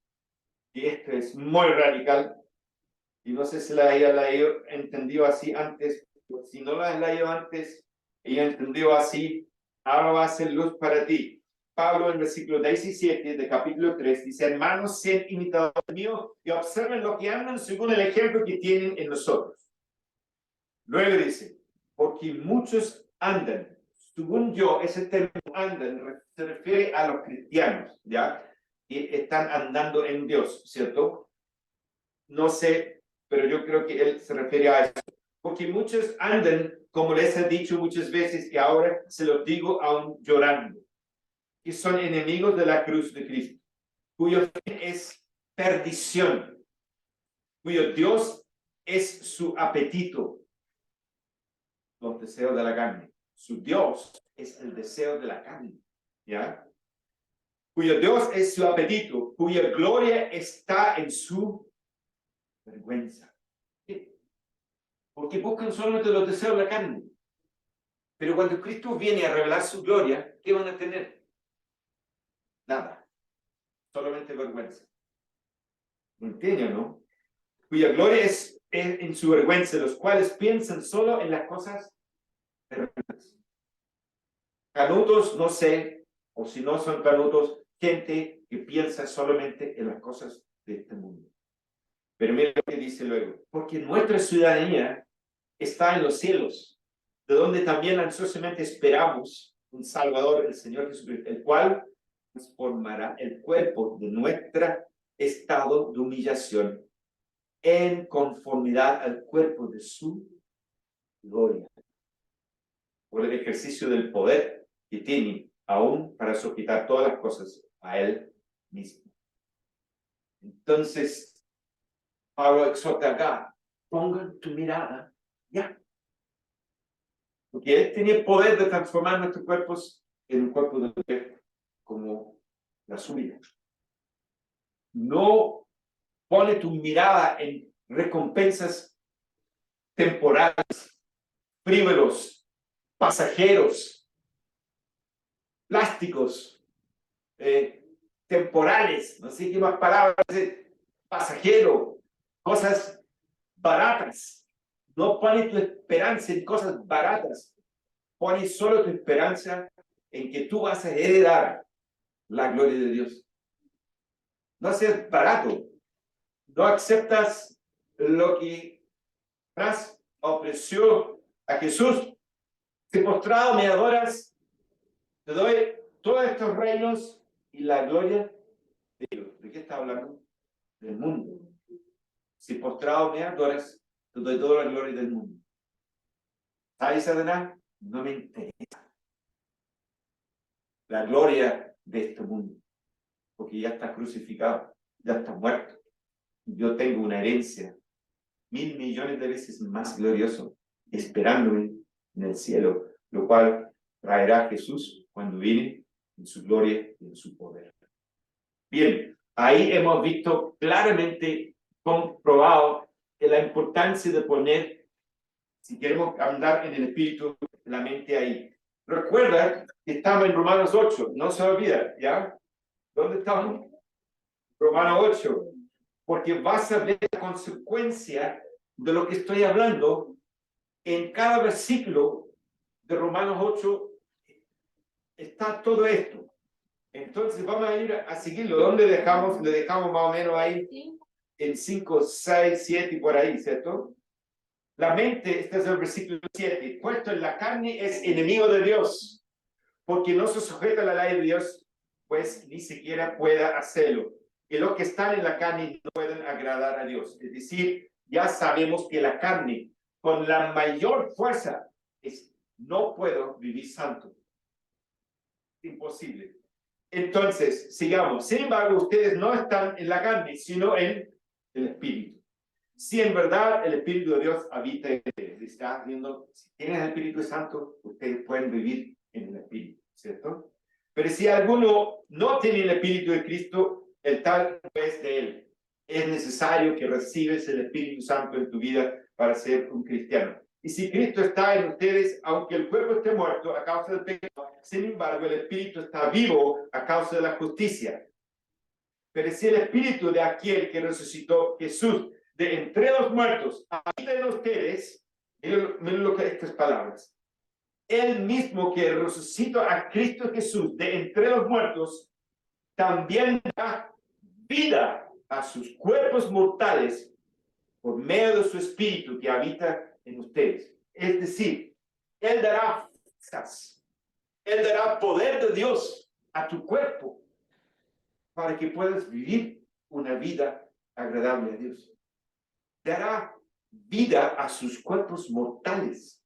y esto es muy radical, y no sé si la he entendido así antes, si no la he leído antes, y entendió así, ahora va a ser luz para ti. Pablo en el versículo 17 de capítulo 3 dice, hermanos, sean imitadores míos y observen lo que andan según el ejemplo que tienen en nosotros. Luego dice, porque muchos andan, según yo, ese término andan se refiere a los cristianos, ¿ya? Y están andando en Dios, ¿cierto? No sé, pero yo creo que él se refiere a eso. Porque muchos andan, como les he dicho muchas veces, y ahora se lo digo aún llorando, que son enemigos de la cruz de Cristo, cuyo fin es perdición, cuyo Dios es su apetito, los deseos de la carne. Su Dios es el deseo de la carne, ¿ya? Cuyo Dios es su apetito, cuya gloria está en su vergüenza. Porque buscan solamente los deseos de la carne. Pero cuando Cristo viene a revelar su gloria, ¿qué van a tener? Nada. Solamente vergüenza. ¿Entienden, no? Cuya gloria es en su vergüenza, los cuales piensan solo en las cosas terrenales. Canutos, no sé, o si no son canutos, gente que piensa solamente en las cosas de este mundo. Pero mira lo que dice luego, porque nuestra ciudadanía está en los cielos, de donde también ansiosamente esperamos un Salvador, el Señor Jesucristo, el cual transformará el cuerpo de nuestro estado de humillación en conformidad al cuerpo de su gloria, por el ejercicio del poder que tiene aún para sujetar todas las cosas a él mismo. Entonces, Pablo exhorta acá, pongan tu mirada ya. Porque él tenía el poder de transformar nuestros cuerpos en un cuerpo de mujer como la suya. No pone tu mirada en recompensas temporales, frívolos, pasajeros, plásticos, temporales, no sé qué más palabras, pasajero, cosas baratas. No pones tu esperanza en cosas baratas, pones solo tu esperanza en que tú vas a heredar la gloria de Dios. No seas barato, no aceptas lo que Tras ofreció a Jesús, si postrado me adoras, te doy todos estos reinos y la gloria de Dios. ¿De qué está hablando? del mundo. Si postrado me adoras, te doy toda la gloria del mundo. ¿Sabes, Satanás? No me interesa la gloria de este mundo, porque ya está crucificado, ya está muerto. Yo tengo una herencia 1.000 millones de veces más glorioso esperándome en el cielo, lo cual traerá Jesús cuando viene en su gloria y en su poder. Bien, ahí hemos visto claramente comprobado la importancia de poner, si queremos andar en el Espíritu, la mente ahí. Recuerda que estamos en Romanos 8, no se olvida, ¿ya? ¿Dónde estamos? Romanos 8, porque vas a ver la consecuencia de lo que estoy hablando en cada versículo de Romanos 8. Está todo esto. Entonces vamos a ir a seguirlo. ¿Dónde dejamos? Le dejamos más o menos ahí en 5, 6, 7 y por ahí, ¿cierto? La mente, este es el versículo 7, puesto en la carne es enemigo de Dios, porque no se sujeta a la ley de Dios, pues ni siquiera pueda hacerlo. Y los que están en la carne no pueden agradar a Dios. Es decir, ya sabemos que la carne, con la mayor fuerza, es no puedo vivir santo. Imposible. Entonces, sigamos. Sin embargo, ustedes no están en la carne, sino en el Espíritu. Si en verdad el Espíritu de Dios habita en ustedes, está viendo, si tienen el Espíritu Santo, ustedes pueden vivir en el Espíritu, ¿cierto? Pero si alguno no tiene el Espíritu de Cristo, el tal no es de él. Es necesario que recibes el Espíritu Santo en tu vida para ser un cristiano. Y si Cristo está en ustedes, aunque el cuerpo esté muerto a causa del pecado, sin embargo el Espíritu está vivo a causa de la justicia. Pero si el Espíritu de aquel que resucitó Jesús de entre los muertos habita en ustedes, miren lo que estas palabras. El mismo que resucitó a Cristo Jesús de entre los muertos, también da vida a sus cuerpos mortales por medio de su Espíritu que habita en ustedes. Es decir, Él dará fuerzas, Él dará poder de Dios a tu cuerpo para que puedas vivir una vida agradable a Dios. Dará vida a sus cuerpos mortales.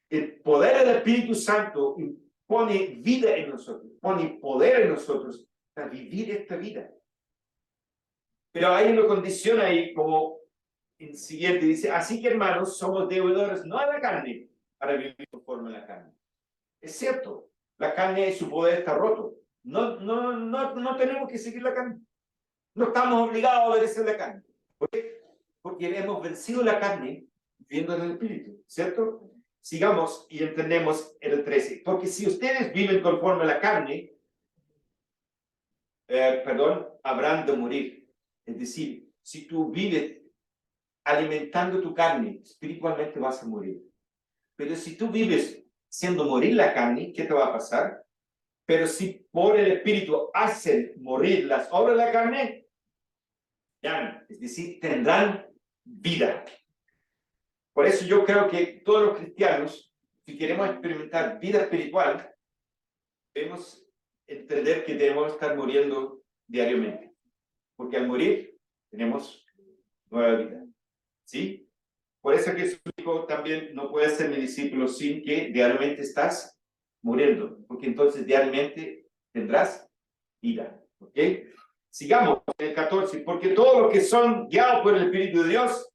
El poder del Espíritu Santo pone vida en nosotros, pone poder en nosotros para vivir esta vida. Pero hay una condición ahí, como en siguiente dice, así que hermanos, somos deudores no a la carne, para vivir conforme a la carne. Es cierto, la carne y su poder está roto. No tenemos que seguir la carne. No estamos obligados a obedecer la carne. ¿Por qué? Porque hemos vencido la carne viviendo en el Espíritu, ¿cierto? Sigamos y entendemos el 13. Porque si ustedes viven conforme a la carne, habrán de morir. Es decir, si tú vives alimentando tu carne, espiritualmente vas a morir. Pero si tú vives haciendo morir la carne, ¿qué te va a pasar? Pero si por el Espíritu hacen morir las obras de la carne, ya, es decir, tendrán vida. Por eso yo creo que todos los cristianos, si queremos experimentar vida espiritual, debemos entender que debemos estar muriendo diariamente. Porque al morir, tenemos nueva vida. ¿Sí? Por eso que Jesús dijo también, no puedes ser mi discípulo sin que diariamente estás muriendo. Porque entonces diariamente tendrás vida. ¿Ok? Sigamos en el 14. Porque todos los que son guiados por el Espíritu de Dios,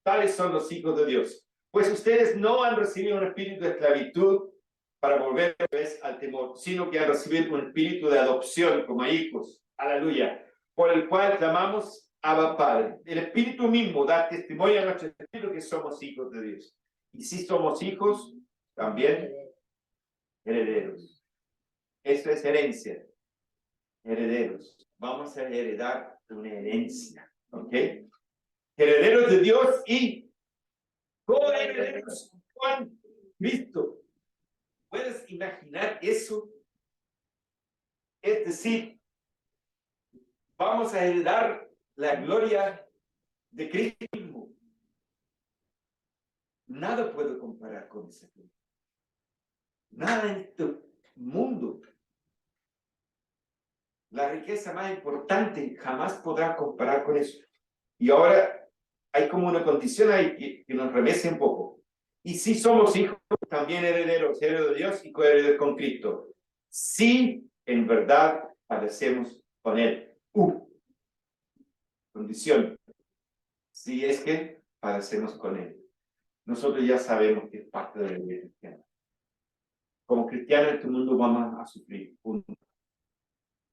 tales son los hijos de Dios. Pues ustedes no han recibido un espíritu de esclavitud para volver al temor, sino que han recibido un espíritu de adopción como hijos. Aleluya. Por el cual clamamos Abba Padre. El Espíritu mismo da testimonio a nuestro espíritu que somos hijos de Dios. Y si somos hijos, también herederos. Esto es herencia. Herederos. Vamos a heredar una herencia. ¿Ok? Herederos de Dios y coherederos con Cristo. ¿Puedes imaginar eso? Es decir, vamos a heredar la gloria de Cristo mismo. Nada puede comparar con esa gloria. Nada en este mundo. La riqueza más importante jamás podrá comparar con eso. Y ahora hay como una condición ahí que nos remece un poco. Y si somos hijos, también herederos de Dios y coherederos con Cristo. Si en verdad padecemos con Él. Condición. Si es que padecemos con Él. Nosotros ya sabemos que es parte de la vida cristiana. Como cristianos en este mundo vamos a sufrir. Punto.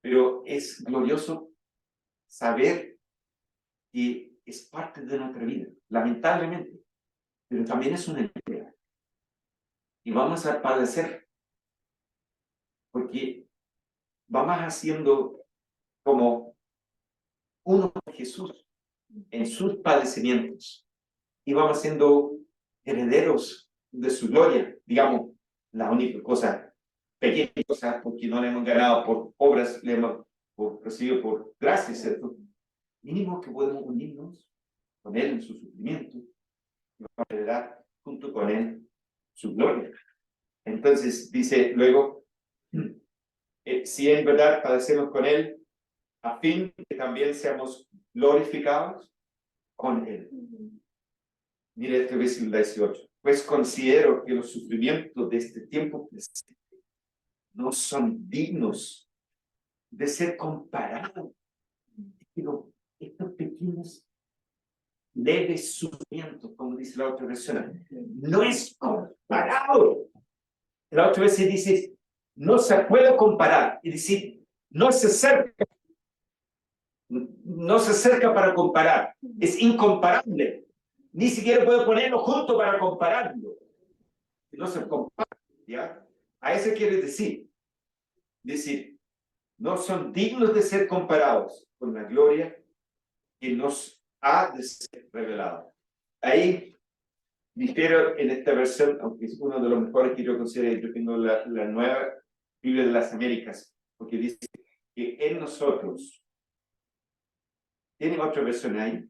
Pero es glorioso saber que es parte de nuestra vida, lamentablemente. Pero también es una entrega. Y vamos a padecer. Porque vamos haciendo como uno con Jesús en sus padecimientos. Y vamos siendo herederos de su gloria. Digamos, la única cosa, pequeña cosa, porque no le hemos ganado por obras, le hemos recibido por gracia, ¿cierto? Mínimo que podemos unirnos con Él en su sufrimiento y vamos a heredar junto con Él su gloria. Entonces dice luego, si en verdad padecemos con Él, a fin de que también seamos glorificados con Él. Mire este versículo 18. Pues considero que los sufrimientos de este tiempo presente no son dignos de ser comparados. Digo, estos pequeños, leves sufrimientos, como dice la otra versión, no es comparado. La otra vez se dice, no se puede comparar. Y decir, no se acerca para comparar. Es incomparable. Ni siquiera puedo ponerlo junto para compararlo. No se compara, ¿ya? A eso quiere decir, no son dignos de ser comparados con la gloria que nos ha de ser revelada. Ahí difiero en esta versión, aunque es uno de los mejores que yo considero. Yo tengo la nueva Biblia de las Américas, porque dice que en nosotros, ¿tiene otra versión ahí?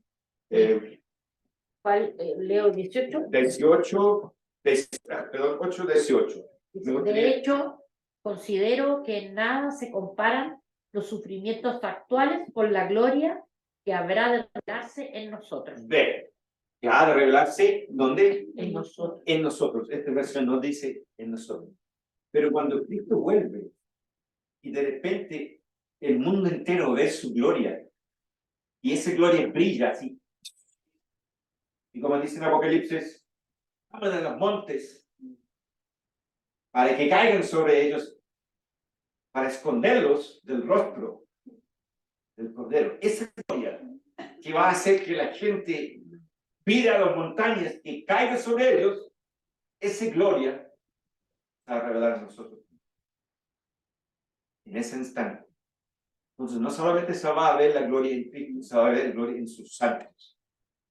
¿Cuál? Leo 18. 18, perdón, 8, 18. De hecho, considero que en nada se comparan los sufrimientos actuales con la gloria que habrá de revelarse en nosotros. Ve, que ha de revelarse, ¿dónde? En nosotros. En nosotros. Esta versión no dice en nosotros. Pero cuando Cristo vuelve y de repente el mundo entero ve su gloria y esa gloria brilla así. Y como dice en Apocalipsis, habla de los montes para que caigan sobre ellos, para esconderlos del rostro del Cordero. Esa gloria que va a hacer que la gente pida a las montañas que caiga sobre ellos, esa gloria a revelar a nosotros en ese instante. Entonces no solamente se va a ver la gloria en Cristo, se va a ver la gloria en sus santos,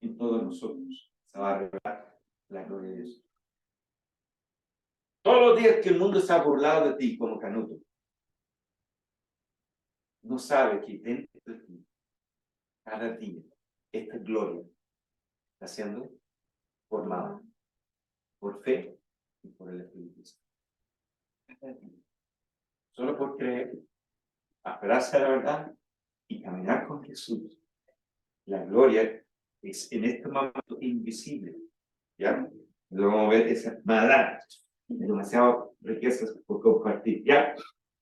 en todos nosotros se va a revelar la gloria de Dios. Todos los días que el mundo se ha burlado de ti como Canuto, no sabe que dentro de ti, cada día, esta gloria está siendo formada por fe y por el Espíritu Santo. Solo por creer, aferrarse a la verdad y caminar con Jesús. La gloria es en este momento invisible. ¿Ya? Lo vamos a ver esa maldad. Demasiadas riquezas por compartir. ¿Ya?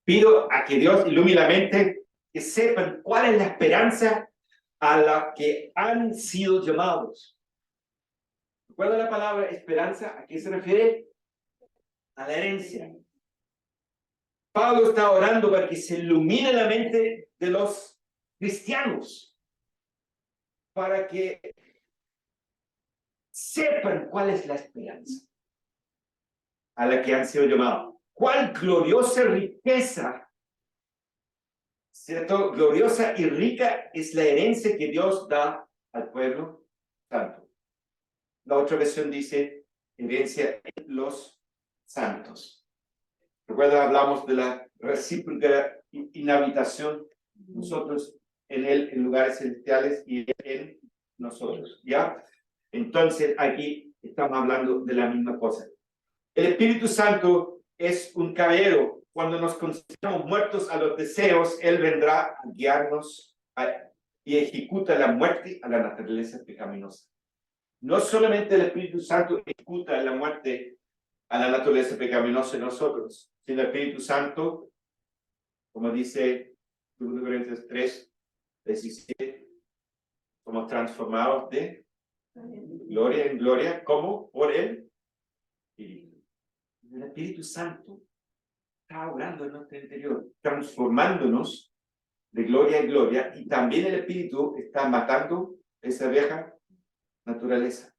Pido a que Dios ilumine la mente, que sepan cuál es la esperanza a la que han sido llamados. ¿Recuerda la palabra esperanza? ¿A qué se refiere? A la herencia. Pablo está orando para que se ilumine la mente de los cristianos, para que sepan cuál es la esperanza a la que han sido llamados. Cuál gloriosa riqueza, ¿cierto? Gloriosa y rica es la herencia que Dios da al pueblo santo. La otra versión dice herencia en los santos. Recuerda, hablamos de la recíproca inhabitación, nosotros en Él, en lugares celestiales y en nosotros, ¿ya? Entonces, aquí estamos hablando de la misma cosa. El Espíritu Santo es un caballero. Cuando nos consideramos muertos a los deseos, Él vendrá a guiarnos y ejecuta la muerte a la naturaleza pecaminosa. No solamente el Espíritu Santo ejecuta la muerte a la naturaleza pecaminosa en nosotros, sino el Espíritu Santo, como dice 2 Corintios 3, 17, somos transformados de gloria en gloria, como por el Espíritu. El Espíritu Santo está obrando en nuestro interior, transformándonos de gloria en gloria, y también el Espíritu está matando esa vieja naturaleza.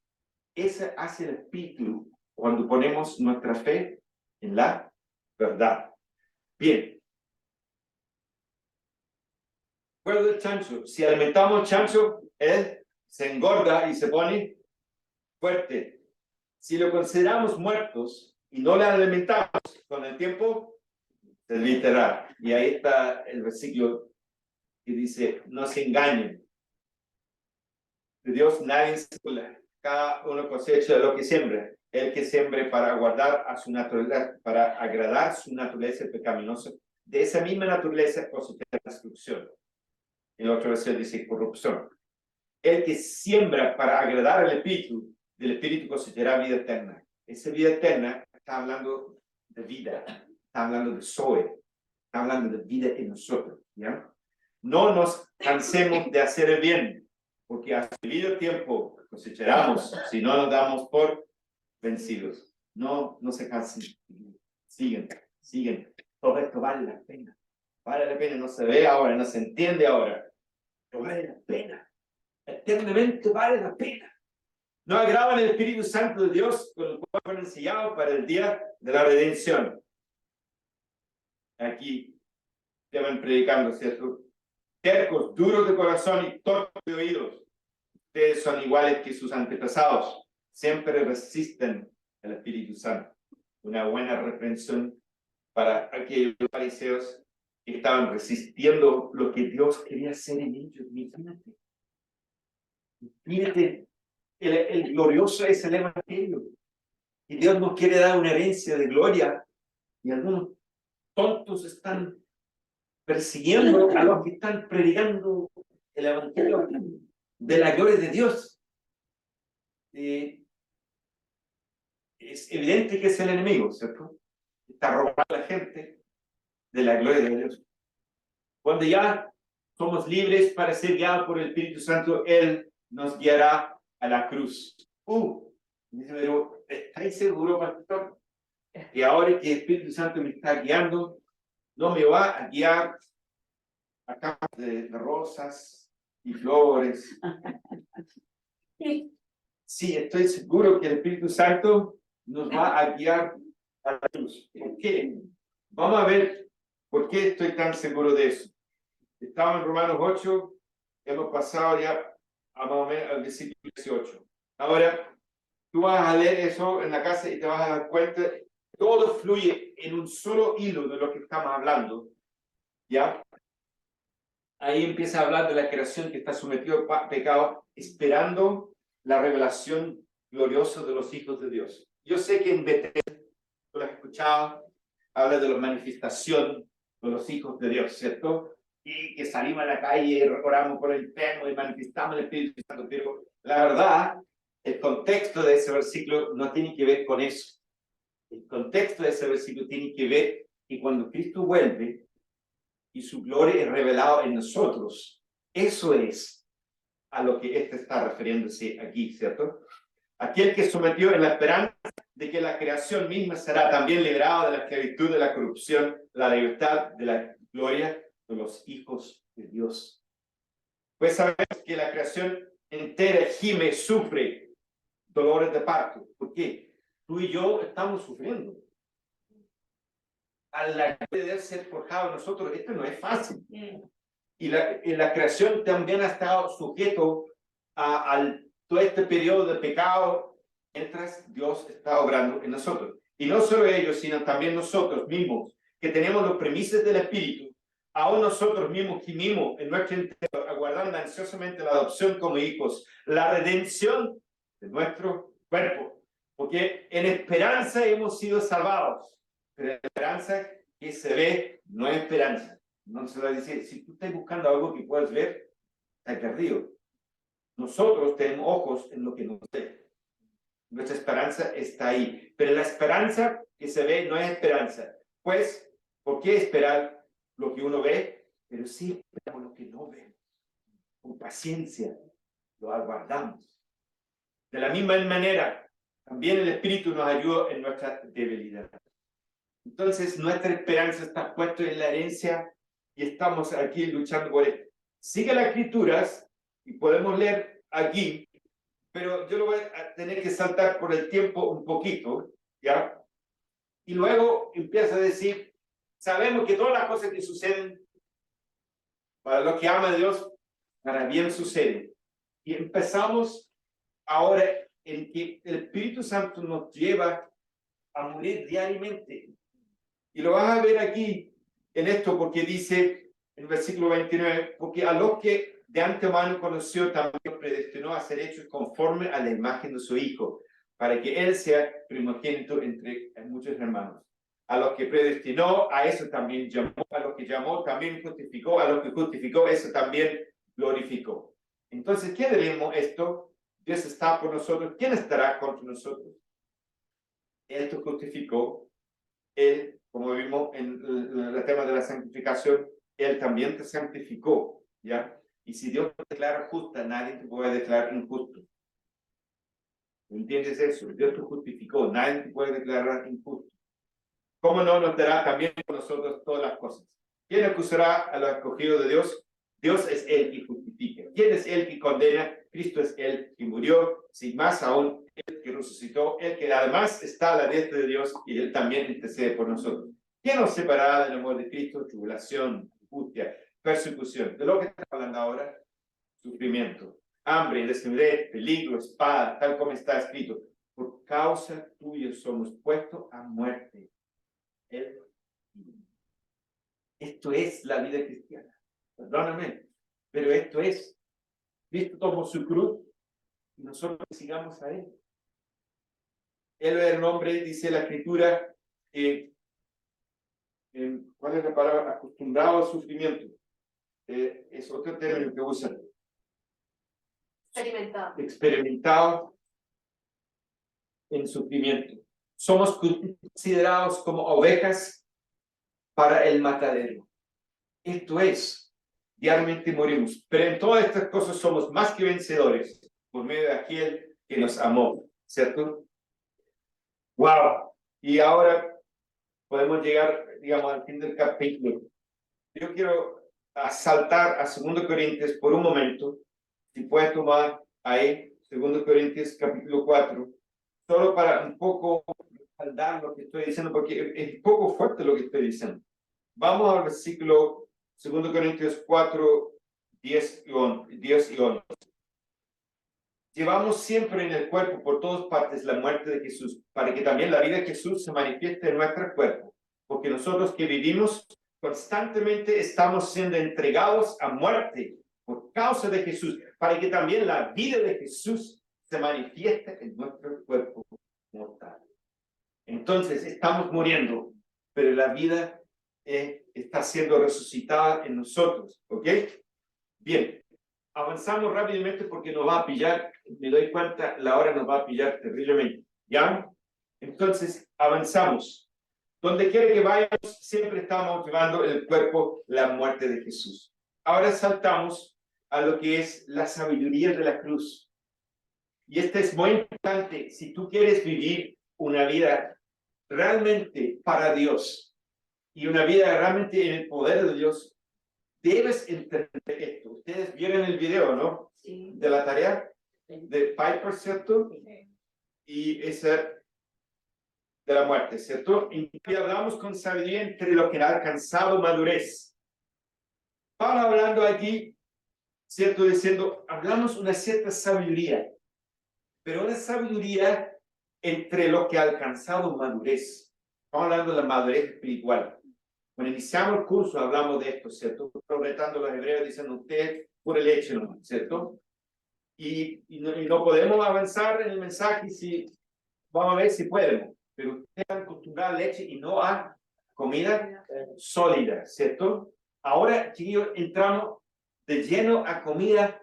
Ese hace el Espíritu cuando ponemos nuestra fe en la verdad. Bien. Recuerdo del chancho. Si alimentamos chancho, él se engorda y se pone fuerte. Si lo consideramos muertos y no le alimentamos, con el tiempo se debilitará. Y ahí está el versículo que dice, no se engañen. De Dios nadie se burla. Cada uno cosecha lo que siembra. El que siembre para guardar a su naturaleza, para agradar su naturaleza pecaminosa, de esa misma naturaleza cosechará destrucción. En la otra versión dice corrupción. El que siembra para agradar al Espíritu, del Espíritu cosechará vida eterna. Esa vida eterna está hablando de vida, está hablando de Zoe, está hablando de vida en nosotros. ¿Ya? No nos cansemos de hacer el bien, porque hasta el debido tiempo cosecharemos si no nos damos por vencidos. No se cansen. Siguen. Todo esto vale la pena. Vale la pena. No se ve ahora, no se entiende ahora. Pero vale la pena. Eternamente vale la pena. No agravan el Espíritu Santo de Dios, con el cual fueron sellados para el día de la redención. Aquí ya van predicando, ¿cierto? Tercos, duros de corazón y torpes de oídos. Ustedes son iguales que sus antepasados. Siempre resisten al Espíritu Santo. Una buena reprensión para aquellos fariseos que estaban resistiendo lo que Dios quería hacer en ellos. Mírate, el glorioso es el Evangelio. Y Dios nos quiere dar una herencia de gloria. Y algunos tontos están persiguiendo a los que están predicando el Evangelio de la gloria de Dios. Es evidente que es el enemigo, ¿cierto? Está robando a la gente de la gloria de Dios. Cuando ya somos libres para ser guiados por el Espíritu Santo, Él nos guiará a la cruz. Dice, pero ¿estáis seguros, pastor? Que ahora que el Espíritu Santo me está guiando, no me va a guiar a campos de rosas y flores. Sí, estoy seguro que el Espíritu Santo nos va a guiar a la cruz. ¿Por qué? Vamos a ver por qué estoy tan seguro de eso. Estamos en Romanos 8, hemos pasado ya a más o menos al versículo 18. Ahora, tú vas a leer eso en la casa y te vas a dar cuenta, todo fluye en un solo hilo de lo que estamos hablando, ¿ya? Ahí empieza a hablar de la creación que está sometida al pecado, esperando la revelación gloriosa de los hijos de Dios. Yo sé que en Betel, tú lo has escuchado, habla de la manifestación de los hijos de Dios, ¿cierto? Y que salimos a la calle y oramos por el enfermo y manifestamos el Espíritu Santo, pero la verdad, el contexto de ese versículo no tiene que ver con eso. El contexto de ese versículo tiene que ver que cuando Cristo vuelve y su gloria es revelada en nosotros, eso es a lo que este está refiriéndose aquí, ¿cierto? Aquel que sometió en la esperanza de que la creación misma será también liberada de la esclavitud de la corrupción, la libertad de la gloria de los hijos de Dios. Pues sabemos que la creación entera gime, sufre dolores de parto. ¿Por qué? Tú y yo estamos sufriendo. A la de ser forjado en nosotros, esto no es fácil. Y la creación también ha estado sujeto a todo este periodo de pecado mientras Dios está obrando en nosotros. Y no solo ellos, sino también nosotros mismos, que tenemos los premisas del Espíritu, aún nosotros mismos gimimos en nuestro interior, aguardando ansiosamente la adopción como hijos, la redención de nuestro cuerpo. Porque en esperanza hemos sido salvados, pero en esperanza que se ve no es esperanza. No se va a decir, si tú estás buscando algo que puedas ver, está aquí arriba. Nosotros tenemos ojos en lo que nos ve. Nuestra esperanza está ahí. Pero la esperanza que se ve no es esperanza. Pues, ¿por qué esperar lo que uno ve? Pero sí esperamos lo que no vemos. Con paciencia lo aguardamos. De la misma manera, también el Espíritu nos ayuda en nuestra debilidad. Entonces, nuestra esperanza está puesta en la herencia y estamos aquí luchando por él. Sigue las Escrituras y podemos leer aquí, pero yo lo voy a tener que saltar por el tiempo un poquito, ¿ya? Y luego empieza a decir, sabemos que todas las cosas que suceden para los que aman a Dios, para bien suceden. Y empezamos ahora en que el Espíritu Santo nos lleva a morir diariamente. Y lo vas a ver aquí en esto porque dice en el versículo 29, porque a los que de antemano conoció también predestinó a ser hechos conforme a la imagen de su Hijo, para que Él sea primogénito entre muchos hermanos. A los que predestinó, a eso también llamó, a los que llamó también justificó, a los que justificó, eso también glorificó. Entonces, ¿qué debemos esto? Dios está por nosotros, ¿quién estará contra nosotros? Él te justificó, Él, como vimos en el tema de la santificación, Él también te santificó, ¿ya? Y si Dios te declara justa, nadie te puede declarar injusto. ¿Entiendes eso? Dios te justificó, nadie te puede declarar injusto. ¿Cómo no nos dará también con nosotros todas las cosas? ¿Quién acusará a los escogidos de Dios? Dios es el que justifica. ¿Quién es el que condena? Cristo es el que murió, sin más aún, el que resucitó, el que además está a la diestra de Dios y él también intercede por nosotros. ¿Quién nos separará del amor de Cristo? Tribulación, angustia, persecución. ¿De lo que está hablando ahora? Sufrimiento, hambre, desnudez, peligro, espada, tal como está escrito. Por causa tuya somos puestos a muerte. Esto es la vida cristiana. Perdóname, pero esto es. Cristo tomó su cruz y nosotros sigamos a Él. Él es el nombre, dice la Escritura, ¿cuál es la palabra? Acostumbrado al sufrimiento. Es otro término que usan. Experimentado. Experimentado en sufrimiento. Somos considerados como ovejas para el matadero. Esto es, diariamente morimos, pero en todas estas cosas somos más que vencedores por medio de aquel que nos amó, ¿cierto? ¡Wow! Y ahora podemos llegar, digamos, al fin del capítulo. Yo quiero saltar a 2 Corintios por un momento, si puedes tomar ahí, 2 Corintios capítulo 4, solo para un poco respaldar lo que estoy diciendo, porque es un poco fuerte lo que estoy diciendo. Vamos al versículo 2 Corintios 4, 10 y 11. Llevamos siempre en el cuerpo por todas partes la muerte de Jesús, para que también la vida de Jesús se manifieste en nuestro cuerpo, porque nosotros que vivimos constantemente estamos siendo entregados a muerte por causa de Jesús, para que también la vida de Jesús se manifieste en nuestro cuerpo mortal. Entonces estamos muriendo, pero la vida está siendo resucitada en nosotros, ¿ok? Bien, avanzamos rápidamente porque nos va a pillar, me doy cuenta, la hora nos va a pillar terriblemente, ¿ya? Entonces, avanzamos. Donde quiera que vayamos, siempre estamos motivando el cuerpo, la muerte de Jesús. Ahora saltamos a lo que es la sabiduría de la cruz. Y este es muy importante. Si tú quieres vivir una vida realmente para Dios y una vida realmente en el poder de Dios, debes entender esto. Ustedes vieron el video, ¿no? Sí. De la tarea Sí. de Piper, ¿cierto? Sí. Y esa de la muerte, ¿cierto? Y hablamos con sabiduría entre lo que ha alcanzado madurez. Pablo hablando aquí, ¿cierto? Diciendo, hablamos una cierta sabiduría, pero una sabiduría entre lo que ha alcanzado madurez. Estamos hablando de la madurez espiritual. Cuando iniciamos el curso hablamos de esto, ¿cierto? Retando a los hebreos diciendo, usted pura leche nomás, ¿cierto? Y no podemos avanzar en el mensaje si, vamos a ver si podemos, pero ustedes están acostumbrados a leche y no a comida sólida, ¿cierto? Ahora, chiquillos, entramos de lleno a comida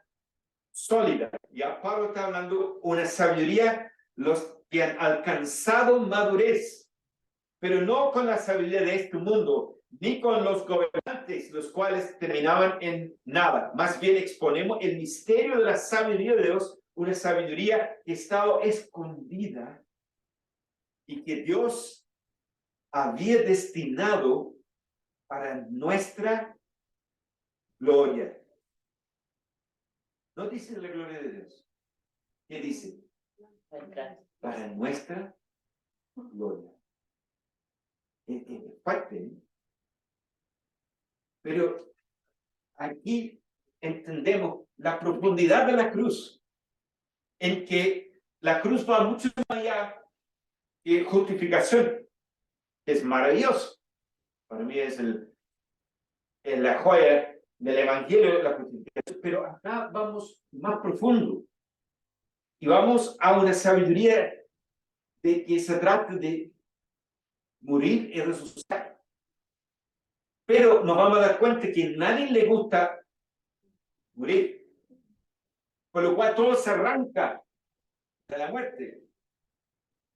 sólida. Ya Pablo está hablando una sabiduría, los que han alcanzado madurez, pero no con la sabiduría de este mundo, ni con los gobernantes, los cuales terminaban en nada. Más bien exponemos el misterio de la sabiduría de Dios, una sabiduría que estaba escondida y que Dios había destinado para nuestra gloria. No dice la gloria de Dios. ¿Qué dice? Para nuestra gloria. Es fuerte, ¿eh? Pero aquí entendemos la profundidad de la cruz, en que la cruz va mucho más allá que justificación. Es maravilloso. Para mí es la joya del Evangelio, la justificación. Pero acá vamos más profundo. Y vamos a una sabiduría de que se trata de morir y resucitar. Pero nos vamos a dar cuenta que a nadie le gusta morir. Por lo cual todo se arranca de la muerte.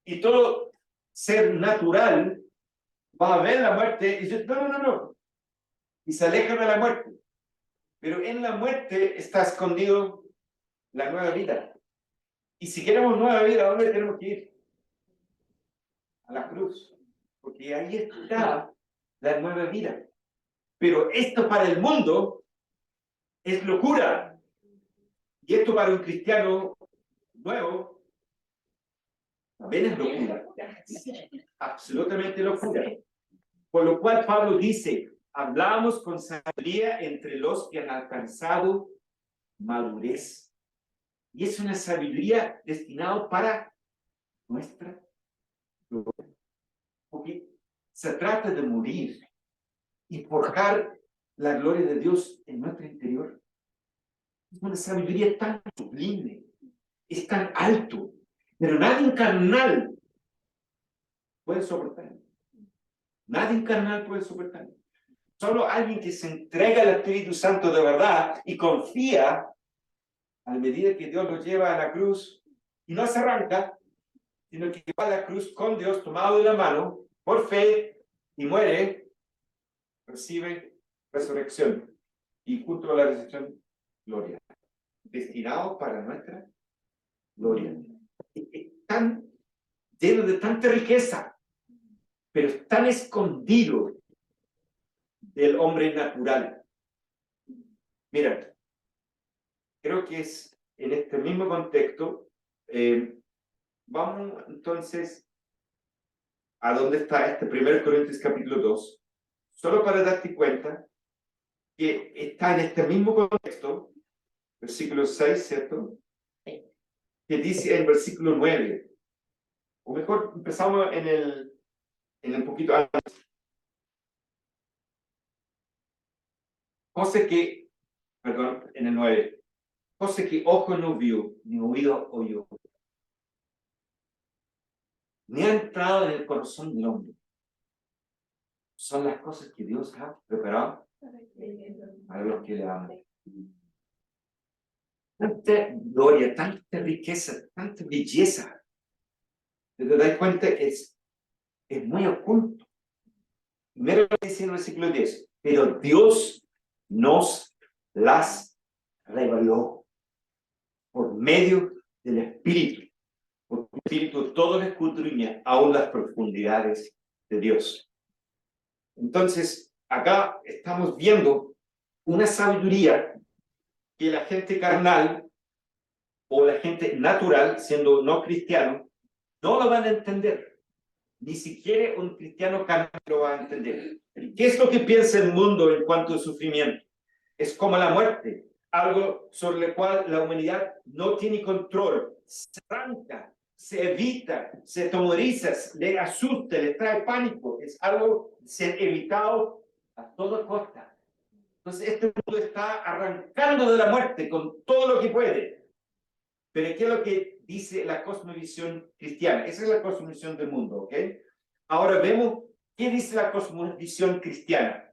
Y todo ser natural va a ver la muerte y dice, no. Y se aleja de la muerte. Pero en la muerte está escondido la nueva vida. Y si queremos nueva vida, ¿a dónde tenemos que ir? A la cruz. Porque ahí está la nueva vida. Pero esto para el mundo es locura. Y esto para un cristiano nuevo también es locura. Absolutamente locura. Por lo cual Pablo dice, hablamos con sabiduría entre los que han alcanzado madurez. Y es una sabiduría destinada para nuestra gloria. Porque se trata de morir y forjar la gloria de Dios en nuestro interior. Es una sabiduría tan sublime, es tan alto, pero nadie carnal puede soportarlo. Nadie carnal puede soportarlo. Solo alguien que se entrega al Espíritu Santo de verdad y confía a medida que Dios lo lleva a la cruz y no se arranca, sino que va a la cruz con Dios tomado de la mano por fe y muere, recibe resurrección y junto a la resurrección, gloria. Destinado para nuestra gloria. Es tan lleno de tanta riqueza, pero es tan escondido del hombre natural. Mira, creo que es en este mismo contexto, vamos entonces a dónde está este 1 Corintios capítulo 2, solo para darte cuenta que está en este mismo contexto, versículo 6, ¿cierto? Sí. Que dice en versículo 9, o mejor empezamos en el poquito antes. En el 9, cosa que ojo no vio, ni oído oyó, ni ha entrado en el corazón del hombre. Son las cosas que Dios ha preparado para los que le aman. Tanta gloria, tanta riqueza, tanta belleza. Te das cuenta que es muy oculto. Primero dice en el versículo 10, pero Dios nos las reveló por medio del Espíritu. Porque el Espíritu todo lo escudriña aún las profundidades de Dios. Entonces, acá estamos viendo una sabiduría que la gente carnal o la gente natural, siendo no cristiano, no lo van a entender. Ni siquiera un cristiano carnal lo va a entender. ¿Qué es lo que piensa el mundo en cuanto a sufrimiento? Es como la muerte, algo sobre el cual la humanidad no tiene control, se arranca, se evita, se atemoriza, le asusta, le trae pánico, es algo ser evitado a toda costa. Entonces este mundo está arrancando de la muerte con todo lo que puede. Pero ¿qué es lo que dice la cosmovisión cristiana? Esa es la cosmovisión del mundo, ¿ok? Ahora vemos qué dice la cosmovisión cristiana.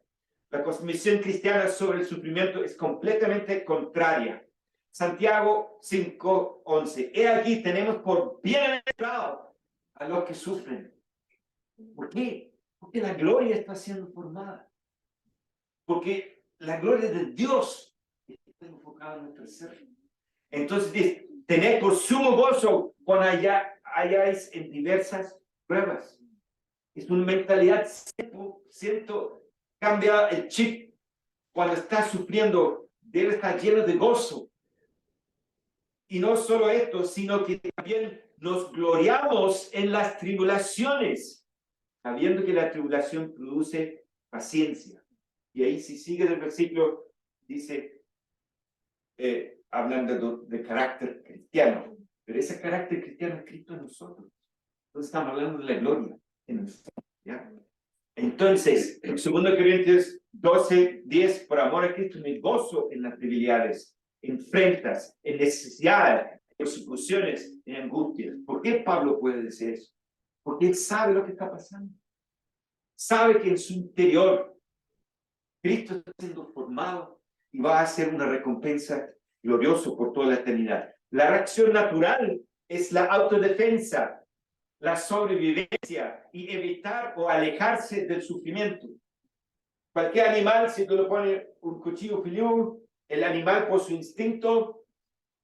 La cosmovisión cristiana sobre el sufrimiento es completamente contraria. Santiago 5:11. He aquí tenemos por bienaventurado a los que sufren. ¿Por qué? Porque la gloria está siendo formada. Porque la gloria de Dios está enfocada en nuestro ser. Entonces dice, tened por sumo gozo cuando hayáis en diversas pruebas. Es una mentalidad 100% cambia el chip. Cuando está sufriendo, debe estar lleno de gozo. Y no solo esto, sino que también nos gloriamos en las tribulaciones, sabiendo que la tribulación produce paciencia. Y ahí si sigue el versículo, dice, hablando de carácter cristiano, pero ese carácter cristiano es Cristo en nosotros. Entonces estamos hablando de la gloria en nosotros, ¿ya? Entonces, en 2 Corintios 12:10, por amor a Cristo me gozo en las debilidades, en afrentas, en necesidades, en persecuciones, en angustias. ¿Por qué Pablo puede decir eso? Porque él sabe lo que está pasando. Sabe que en su interior Cristo está siendo formado y va a ser una recompensa gloriosa por toda la eternidad. La reacción natural es la autodefensa, la sobrevivencia y evitar o alejarse del sufrimiento. Cualquier animal, si tú le pones un cuchillo filudo, el animal por su instinto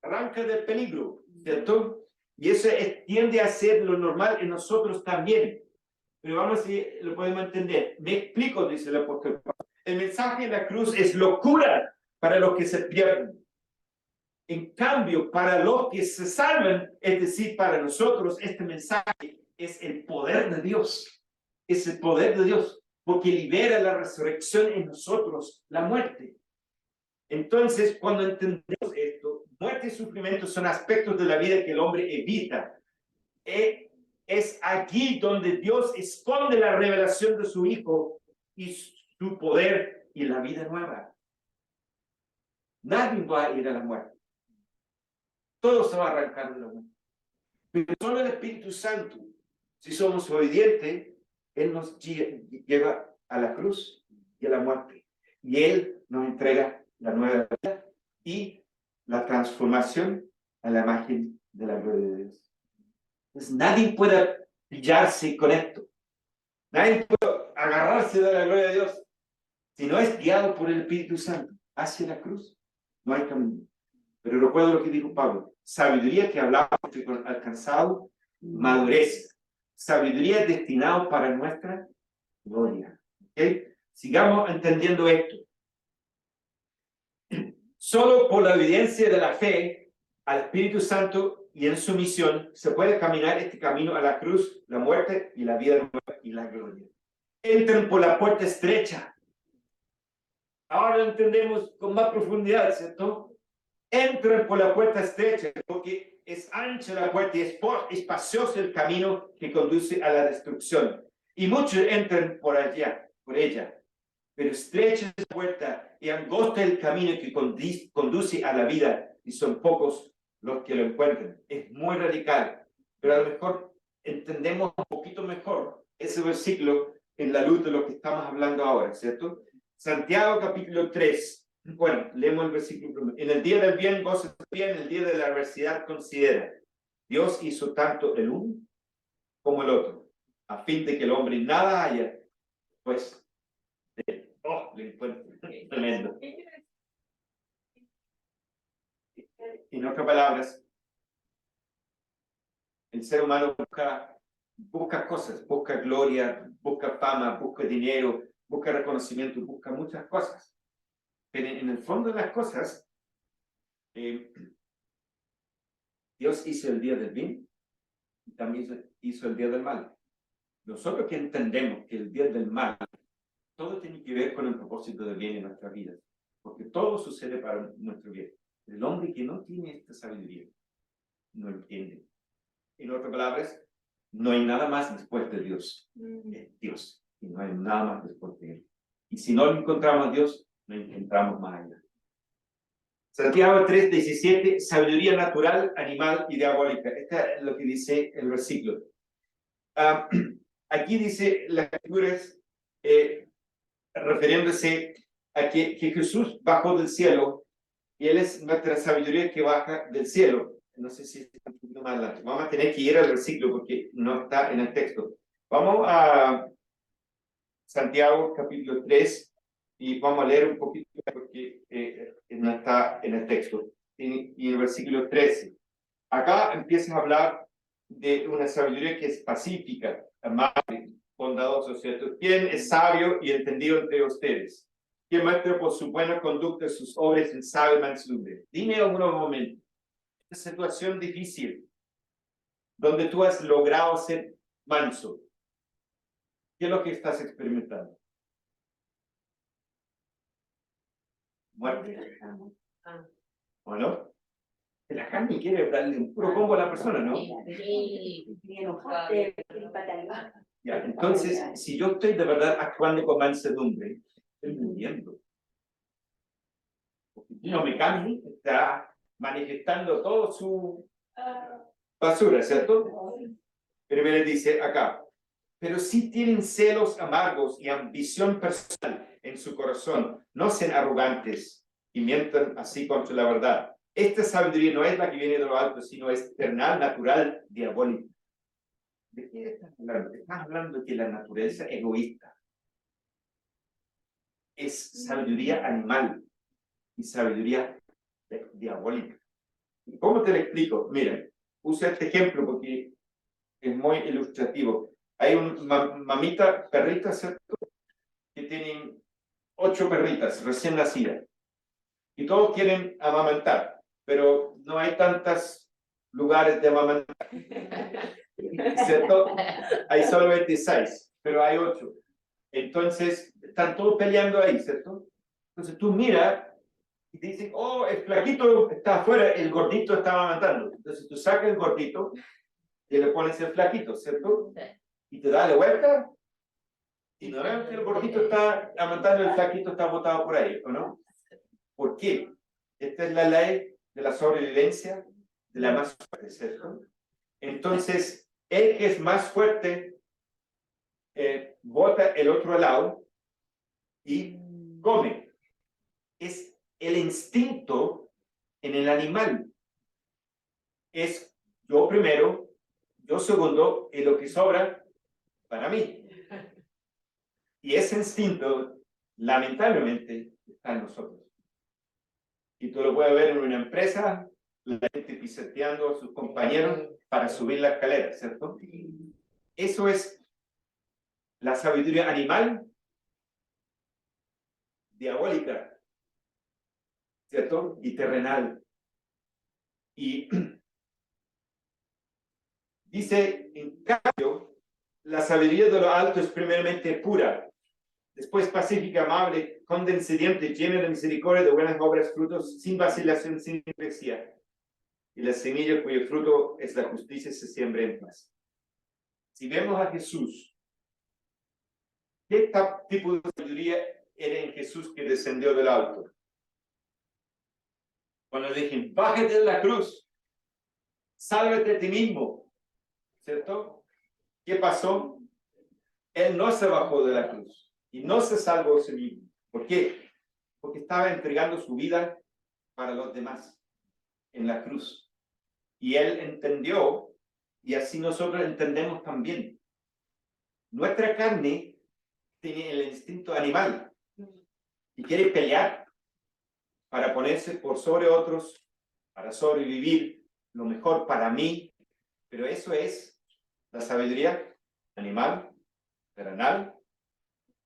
arranca del peligro, ¿cierto? Y eso tiende a ser lo normal en nosotros también. Pero vamos a ver si lo podemos entender. Me explico, dice el apóstol Pablo. El mensaje de la cruz es locura para los que se pierden. En cambio, para los que se salvan, es decir, para nosotros, este mensaje es el poder de Dios. Es el poder de Dios, porque libera la resurrección en nosotros, la muerte. Entonces, cuando entendemos esto, muerte y sufrimiento son aspectos de la vida que el hombre evita. Es aquí donde Dios esconde la revelación de su Hijo y su poder y la vida nueva. Nadie va a ir a la muerte. Todo se va a arrancar de la muerte. Pero solo el Espíritu Santo, si somos obedientes, Él nos lleva a la cruz y a la muerte. Y Él nos entrega la nueva vida y la transformación a la imagen de la gloria de Dios. Entonces nadie puede pillarse con esto. Nadie puede agarrarse de la gloria de Dios. Si no es guiado por el Espíritu Santo hacia la cruz, no hay camino. Pero recuerdo lo que dijo Pablo. Sabiduría que hablaba con alcanzado, madurez. Sabiduría destinado para nuestra gloria. ¿Okay? Sigamos entendiendo esto. Solo por la obediencia de la fe al Espíritu Santo y en su misión se puede caminar este camino a la cruz, la muerte y la vida nueva y la gloria. Entren por la puerta estrecha. Ahora lo entendemos con más profundidad, ¿cierto? Entren por la puerta estrecha, porque es ancha la puerta y es espacioso el camino que conduce a la destrucción. Y muchos entran por ella. Pero estrecha es la puerta y angosta el camino que conduce a la vida, y son pocos los que lo encuentran. Es muy radical, pero a lo mejor entendemos un poquito mejor ese versículo en la luz de lo que estamos hablando ahora, ¿cierto? Santiago capítulo 3. Bueno, leemos el versículo primero. En el día del bien, goza bien, en el día de la adversidad, considera. Dios hizo tanto el uno como el otro, a fin de que el hombre nada haya, pues, le encuentro tremendo. En otras palabras, el ser humano busca cosas, busca gloria, busca fama, busca dinero, busca reconocimiento, busca muchas cosas. Pero en el fondo de las cosas, Dios hizo el día del bien y también hizo el día del mal. Nosotros que entendemos que el día del mal, todo tiene que ver con el propósito del bien en nuestra vida, porque todo sucede para nuestro bien. El hombre que no tiene esta sabiduría no entiende. En otras palabras, no hay nada más después de Dios. Es Dios. Y no hay nada más después de Él. Y si no encontramos a Dios, no encontramos más allá. Santiago 3:17, sabiduría natural, animal y diabólica. Esta es lo que dice el versículo. Aquí dice las escrituras, refiriéndose a que Jesús bajó del cielo y Él es nuestra sabiduría que baja del cielo. No sé si está un poquito más adelante. Vamos a tener que ir al versículo porque no está en el texto. Vamos a Santiago capítulo 3 y vamos a leer un poquito porque no está en el texto. Y en el versículo 13. Acá empieza a hablar de una sabiduría que es pacífica, amable, bondadosa, ¿cierto? ¿Quién es sabio y entendido entre ustedes? ¿Quién muestra por su buena conducta sus obras en sabia mansedumbre? Dime algunos momentos. Una situación difícil donde tú has logrado ser manso. ¿Qué es lo que estás experimentando? Muerte. ¿O no? La carne quiere darle un puro combo a la persona, ¿no? Ya, entonces, si yo estoy de verdad actuando con mansedumbre, estoy muriendo. Porque no me cambie, está manifestando todo su basura, ¿cierto? Pero me le dice acá, pero si tienen celos amargos y ambición personal en su corazón, no sean arrogantes y mientan así contra la verdad. Esta sabiduría no es la que viene de lo alto, sino es terrenal, natural, diabólica. ¿De qué estás hablando? Estás hablando de que la naturaleza egoísta es sabiduría animal y sabiduría diabólica. ¿Cómo te lo explico? Miren, usa este ejemplo porque es muy ilustrativo. Hay una mamita, perrita, ¿cierto? Que tienen 8 perritas recién nacidas y todos quieren amamantar, pero no hay tantos lugares de amamantar, ¿cierto? Hay solo 26, pero hay 8. Entonces, están todos peleando ahí, ¿cierto? Entonces tú miras y te dicen, oh, el flaquito está afuera, el gordito está amamantando. Entonces tú sacas el gordito y le pones el flaquito, ¿cierto? Y te da la vuelta y no ven que el gordito está amamantando, el flaquito está botado por ahí, ¿o no? ¿Por qué? Esta es la ley de la sobrevivencia de la más fuerte, ¿cierto? Entonces, el que es más fuerte bota el otro lado y come. Es el instinto en el animal. Es yo primero, yo segundo y lo que sobra para mí. Y ese instinto, lamentablemente, está en nosotros. Y tú lo puedes ver en una empresa, la gente pisoteando a sus compañeros para subir la escalera, ¿cierto? Eso es la sabiduría animal diabólica, ¿cierto? Y terrenal. Y dice, en cambio, la sabiduría de lo alto es primeramente pura, después pacífica, amable, condescendiente, llena de misericordia, de buenas obras, frutos, sin vacilación, sin hipocresía. Y la semilla cuyo fruto es la justicia se siembra en paz. Si vemos a Jesús, ¿qué tipo de sabiduría era en Jesús que descendió del alto? Cuando le dije, bájate de la cruz, sálvate a ti mismo, ¿cierto? ¿Qué pasó? Él no se bajó de la cruz y no se salvó a sí mismo. ¿Por qué? Porque estaba entregando su vida para los demás en la cruz. Y él entendió, y así nosotros entendemos también. Nuestra carne tiene el instinto animal y quiere pelear para ponerse por sobre otros, para sobrevivir, lo mejor para mí, pero eso es la sabiduría animal, terrenal,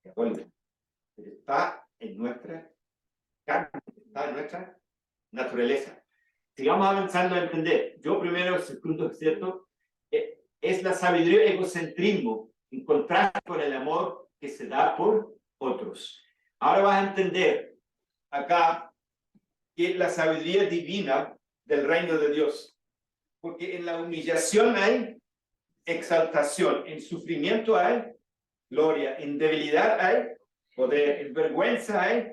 diabólica. Está en nuestra carne, está en nuestra naturaleza. Sigamos avanzando a entender. Yo primero, segundo, ¿cierto? Es la sabiduría egocentrismo, en contraste con el amor que se da por otros. Ahora vas a entender acá que la sabiduría divina del reino de Dios. Porque en la humillación hay exaltación, en sufrimiento hay gloria, en debilidad hay poder, en vergüenza hay,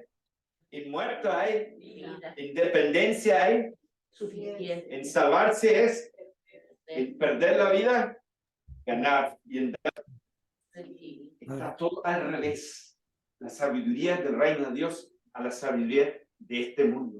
en muerte hay, en dependencia hay, en salvarse es, en perder la vida, ganar, y en dar. Está todo al revés. La sabiduría del reino de Dios a la sabiduría de este mundo.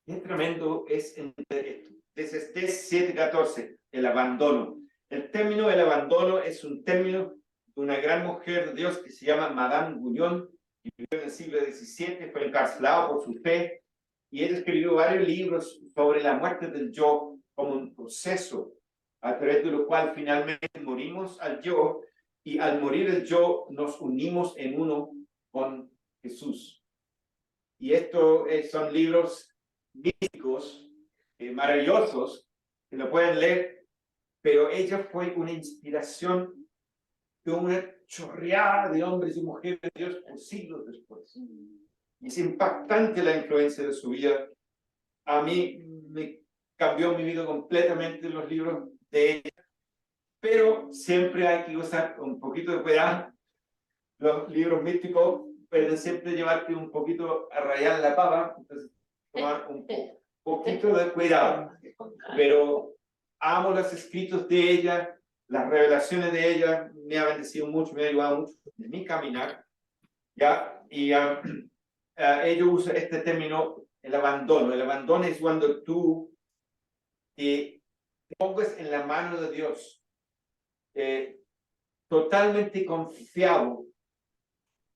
Qué tremendo es entender esto. Desde 7:14, el abandono. El término el abandono es un término de una gran mujer de Dios que se llama Madame Guyon, que vivió en el siglo XVII, fue encarcelada por su fe, y ella escribió varios libros sobre la muerte del yo como un proceso a través de lo cual finalmente morimos al yo, y al morir el yo nos unimos en uno con Jesús. Y esto son libros místicos, maravillosos, que lo pueden leer, pero ella fue una inspiración de una chorreada de hombres y mujeres de Dios por siglos después. Y es impactante la influencia de su vida. A mí me cambió mi vida completamente los libros de ella, pero siempre hay que usar un poquito de cuidado. Los libros místicos pueden siempre llevarte un poquito a rayar la pava, entonces tomar un poquito de cuidado. Pero amo los escritos de ella, las revelaciones de ella, me ha bendecido mucho, me ha ayudado mucho en mi caminar, ¿ya? Y ella usa este término, el abandono. El abandono es cuando tú te pongas en la mano de Dios, totalmente confiado,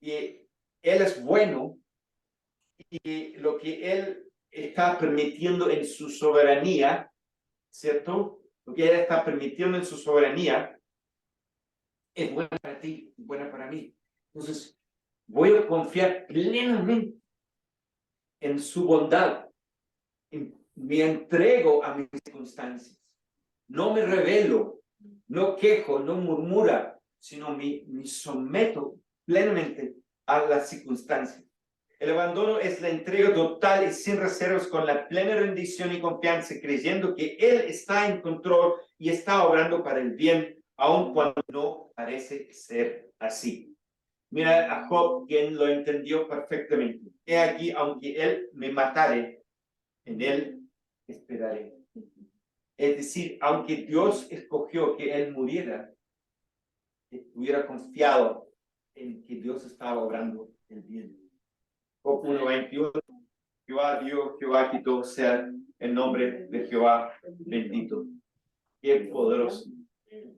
y Él es bueno, y lo que Él está permitiendo en su soberanía, ¿cierto? Lo que Él está permitiendo en su soberanía es bueno para ti, es bueno para mí. Entonces, voy a confiar plenamente en su bondad. Me entrego a mis circunstancias. No me rebelo, no quejo, no murmura, sino me someto plenamente a las circunstancias. El abandono es la entrega total y sin reservas, con la plena rendición y confianza, creyendo que Él está en control y está obrando para el bien, aun cuando no parece ser así. Mira a Job, quien lo entendió perfectamente. He aquí, aunque Él me matare, en Él esperaré. Es decir, aunque Dios escogió que Él muriera, hubiera confiado en que Dios estaba obrando el bien. Job 1:21, Jehová dio, Jehová quitó, sea el nombre de Jehová bendito. Qué poderoso.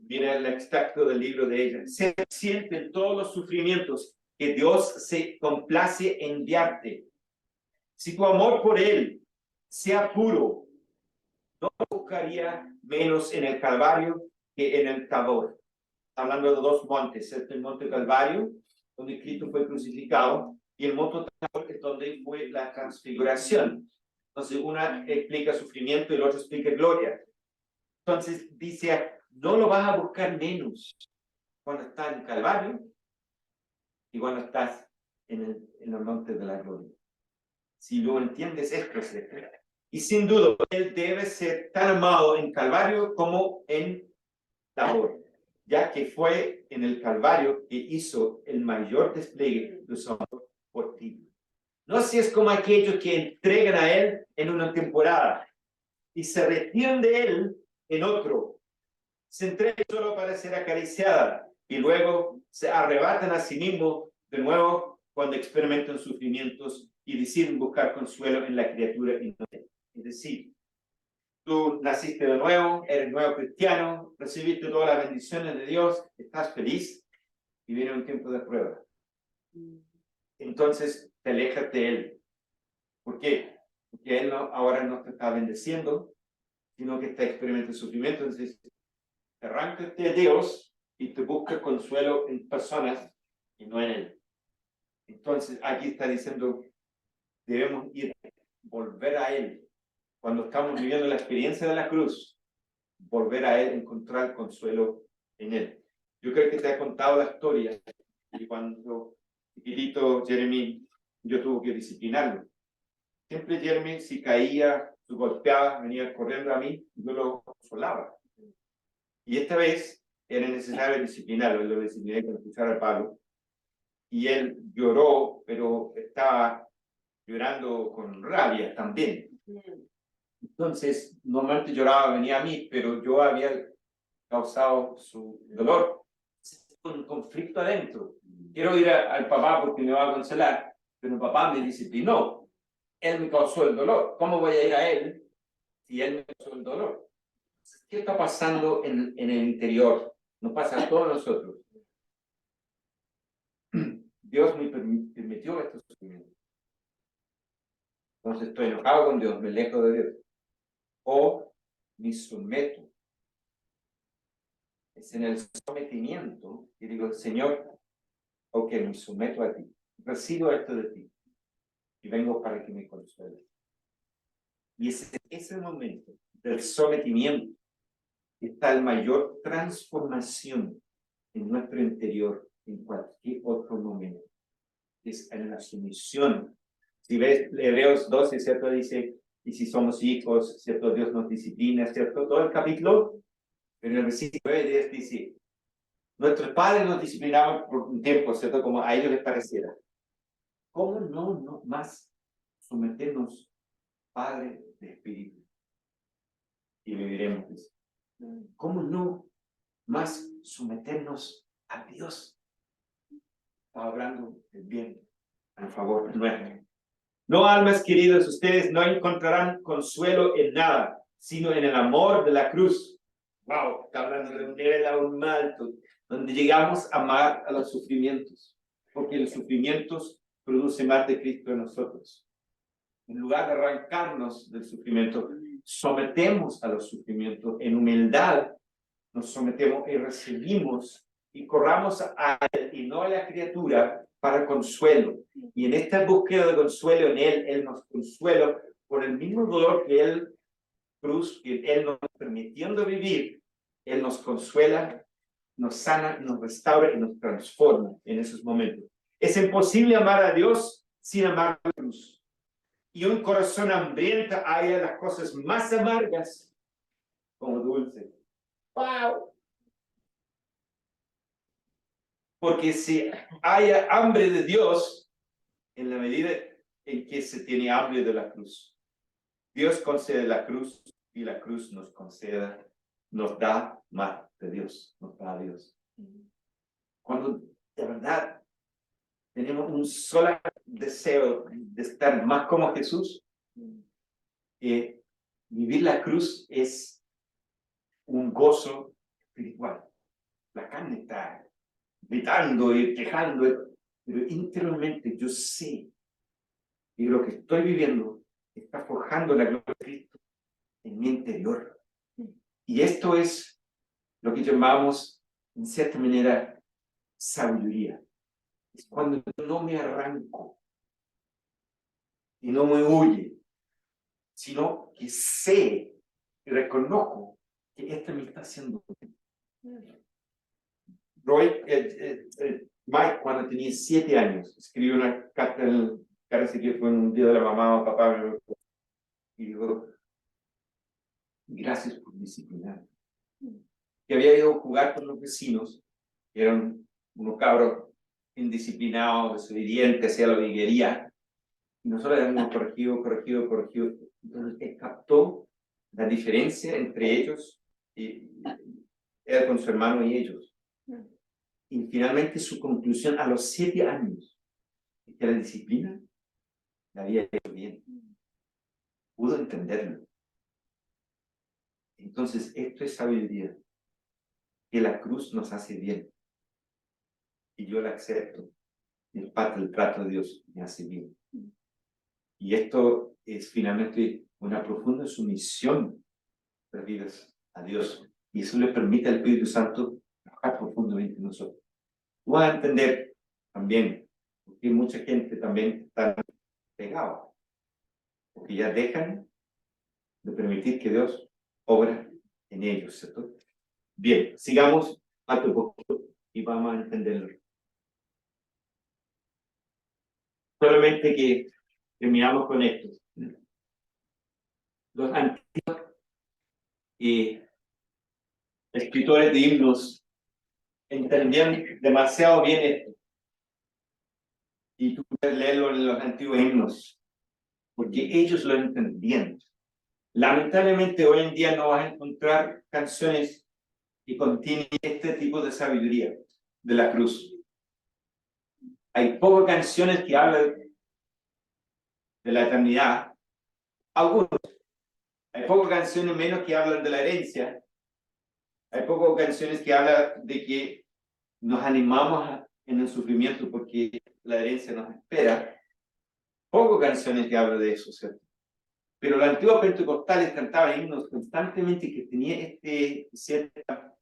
Mira el extracto del libro de ella. Se sienten todos los sufrimientos que Dios se complace en enviarte. Si tu amor por Él sea puro, no buscaría menos en el Calvario que en el Tabor. Hablando de dos montes, el monte Calvario, donde Cristo fue crucificado, y el monte Tabor, es donde fue la transfiguración. Entonces, una explica sufrimiento y la otra explica gloria. Entonces, dice, no lo vas a buscar menos cuando estás en Calvario y cuando estás en el monte de la gloria. Si lo entiendes, esto es secreto. Y sin duda, Él debe ser tan amado en Calvario como en Tabor, ya que fue en el Calvario que hizo el mayor despliegue de su amor por ti. No si es como aquellos que entregan a Él en una temporada y se retiran de Él en otro. Se entregan solo para ser acariciada y luego se arrebatan a sí mismos de nuevo cuando experimentan sufrimientos y deciden buscar consuelo en la criatura inocente. Es decir, tú naciste de nuevo, eres nuevo cristiano, recibiste todas las bendiciones de Dios, estás feliz y viene un tiempo de prueba. Entonces te alejas de Él. ¿Por qué? Porque Él ahora no te está bendeciendo, sino que está experimentando sufrimiento. Entonces, arráncate de Dios y te busca consuelo en personas y no en Él. Entonces, aquí está diciendo, debemos volver a Él. Cuando estamos viviendo la experiencia de la cruz, volver a Él, encontrar consuelo en Él. Yo creo que te he contado la historia, y cuando chiquitito Jeremy, yo tuve que disciplinarlo. Siempre Jeremy, si caía, se golpeaba, venía corriendo a mí, yo lo consolaba. Y esta vez era necesario disciplinarlo, lo discipliné con cuchara de palo. Y él lloró, pero estaba llorando con rabia también. Entonces, normalmente lloraba, venía a mí, pero yo había causado su dolor. Un conflicto adentro. Quiero ir al papá porque me va a consolar, pero mi papá me disciplinó, él me causó el dolor, ¿cómo voy a ir a él si él me causó el dolor? ¿Qué está pasando en el interior? Nos pasa a todos nosotros. Dios me permitió este sufrimiento. Entonces estoy enojado con Dios, me alejo de Dios. O me someto. Es en el sometimiento que digo, Señor, ok, me someto a ti. Recibo esto de ti. Y vengo para que me consueles. Y ese es el momento del sometimiento que está la mayor transformación en nuestro interior en cualquier otro momento. Es en la sumisión. Si ves Hebreos 12, ¿cierto? Dice, y si somos hijos, ¿cierto? Dios nos disciplina, ¿cierto? Todo el capítulo, pero en el versículo 9 dice, nuestros padres nos disciplinaban por un tiempo, ¿cierto? Como a ellos les pareciera. ¿Cómo no más someternos, Padre de Espíritu? Y viviremos eso. ¿Cómo no más someternos a Dios? Está hablando del bien, a favor nuestro. No, almas queridas, ustedes no encontrarán consuelo en nada, sino en el amor de la cruz. Wow, está hablando de un nivel aún más alto, donde llegamos a amar a los sufrimientos, porque los sufrimientos producen más de Cristo en nosotros. En lugar de arrancarnos del sufrimiento, sometemos a los sufrimientos en humildad, nos sometemos y recibimos y corramos a Él y no a la criatura para consuelo. Y en esta búsqueda de consuelo en Él, Él nos consuela por el mismo dolor que Él nos permitiendo vivir, Él nos consuela, nos sana, nos restaura y nos transforma en esos momentos. Es imposible amar a Dios sin amar a la cruz. Y un corazón hambriento haya las cosas más amargas como dulces. ¡Wow! Porque si haya hambre de Dios, en la medida en que se tiene hambre de la cruz, Dios concede la cruz y la cruz nos da más de Dios, nos da a Dios. Cuando de verdad tenemos un solo deseo de estar más como Jesús, vivir la cruz es un gozo espiritual. La carne está gritando y quejando, pero interiormente yo sé que lo que estoy viviendo está forjando la gloria de Cristo en mi interior. Y esto es lo que llamamos, en cierta manera, sabiduría. Es cuando yo no me arranco y no me huye, sino que sé y reconozco que esto me está haciendo bien. Mike, cuando tenía 7 años, escribió una carta, parece que fue un día de la mamá o papá, y dijo, gracias por disciplinar. Que había ido a jugar con los vecinos, que eran unos cabros indisciplinados, desobedientes, hacía lo que quería, y nosotros habíamos corregido. Entonces él captó la diferencia entre ellos, y él con su hermano y ellos. Y finalmente su conclusión a los 7 años es que la disciplina la había hecho bien. Pudo entenderlo. Entonces, esto es sabiduría. Que la cruz nos hace bien. Y yo la acepto. Y es parte del trato de Dios, me hace bien. Y esto es finalmente una profunda sumisión de vidas a Dios. Y eso le permite al Espíritu Santo trabajar profundamente en nosotros. Tú vas a entender también, porque mucha gente también está pegada, porque ya dejan de permitir que Dios obra en ellos, ¿cierto? Bien, sigamos a tu poquito y vamos a entenderlo. Solamente que terminamos con esto. Los antiguos escritores de himnos entendían demasiado bien esto. Y tú puedes leerlo en los antiguos himnos, porque ellos lo entendían. Lamentablemente hoy en día no vas a encontrar canciones que contienen este tipo de sabiduría de la cruz. Hay pocas canciones que hablan de la eternidad. Algunos. Hay pocas canciones menos que hablan de la herencia. Hay pocas canciones que hablan de que nos animamos en el sufrimiento porque la herencia nos espera. Pocas canciones que hablan de eso, ¿cierto? Pero los antiguos pentecostales cantaban himnos constantemente que tenía cierta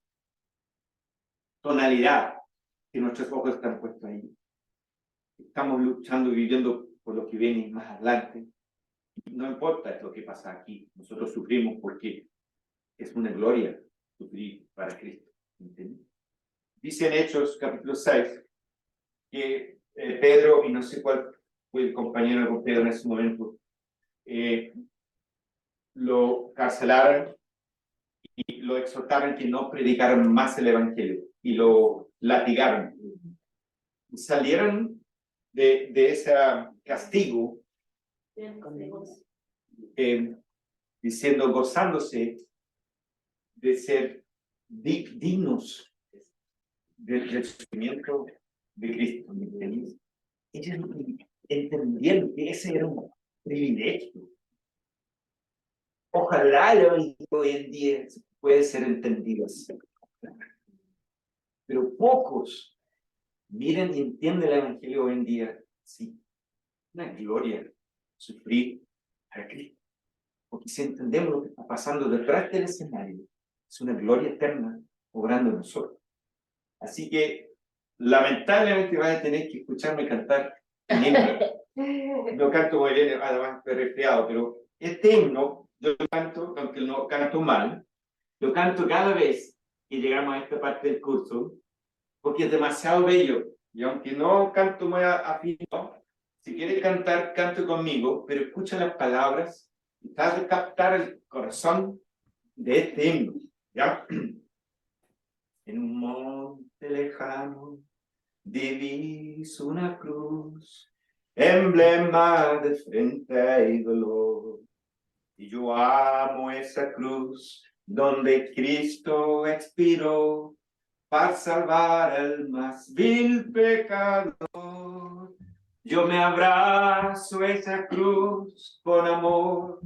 tonalidad que nuestros ojos están puestos ahí. Estamos luchando y viviendo por lo que viene más adelante. No importa lo que pasa aquí, nosotros sufrimos porque es una gloria sufrir para Cristo. ¿Entiendes? Dice en Hechos capítulo 6 que Pedro, y no sé cuál fue el compañero de Pedro en ese momento, lo carcelaron y lo exhortaron que no predicaran más el evangelio y lo latigaron. Y salieron de ese castigo diciendo, gozándose de ser dignos del sufrimiento de Cristo. Ellos entendieron que ese era un privilegio. Ojalá el evangelio hoy en día puede ser entendido así. Pero pocos miren y entienden el evangelio hoy en día. Sí, una gloria sufrir para Cristo. Porque si entendemos lo que está pasando detrás del escenario, es una gloria eterna obrando en nosotros. Así que, lamentablemente, vas a tener que escucharme cantar un himno. No canto muy bien, además estoy resfriado, pero este himno, yo lo canto, aunque no canto mal, lo canto cada vez que llegamos a esta parte del curso, porque es demasiado bello. Y aunque no canto muy afino, si quieres cantar, canto conmigo, pero escucha las palabras y trata de captar el corazón de este himno. ¿Ya? En un monte lejano diviso una cruz, emblema de frente y dolor. Y yo amo esa cruz donde Cristo expiró para salvar al más vil pecador. Yo me abrazo a esa cruz con amor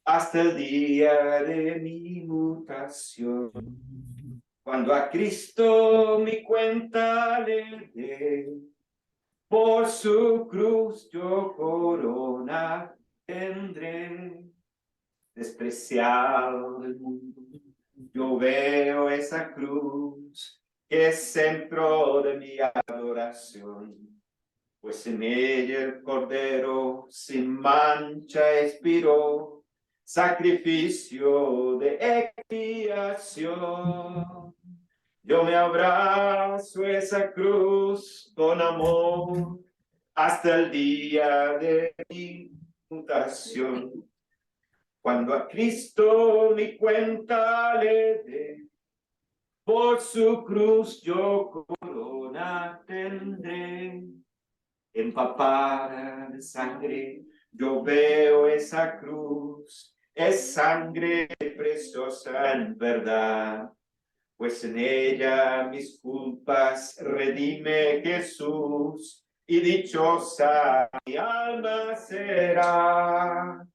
hasta el día de mi mutación. Cuando a Cristo mi cuenta le dé, por su cruz yo corona tendré. Despreciado del mundo, yo veo esa cruz que es centro de mi adoración, pues en ella el Cordero sin mancha expiró, sacrificio de expiación. Yo me abrazo a esa cruz con amor hasta el día de mi mutación. Cuando a Cristo mi cuenta le dé, por su cruz yo corona tendré. Empapada de sangre, yo veo esa cruz, es sangre preciosa en verdad, pues en ella mis culpas redime Jesús, y dichosa mi alma será.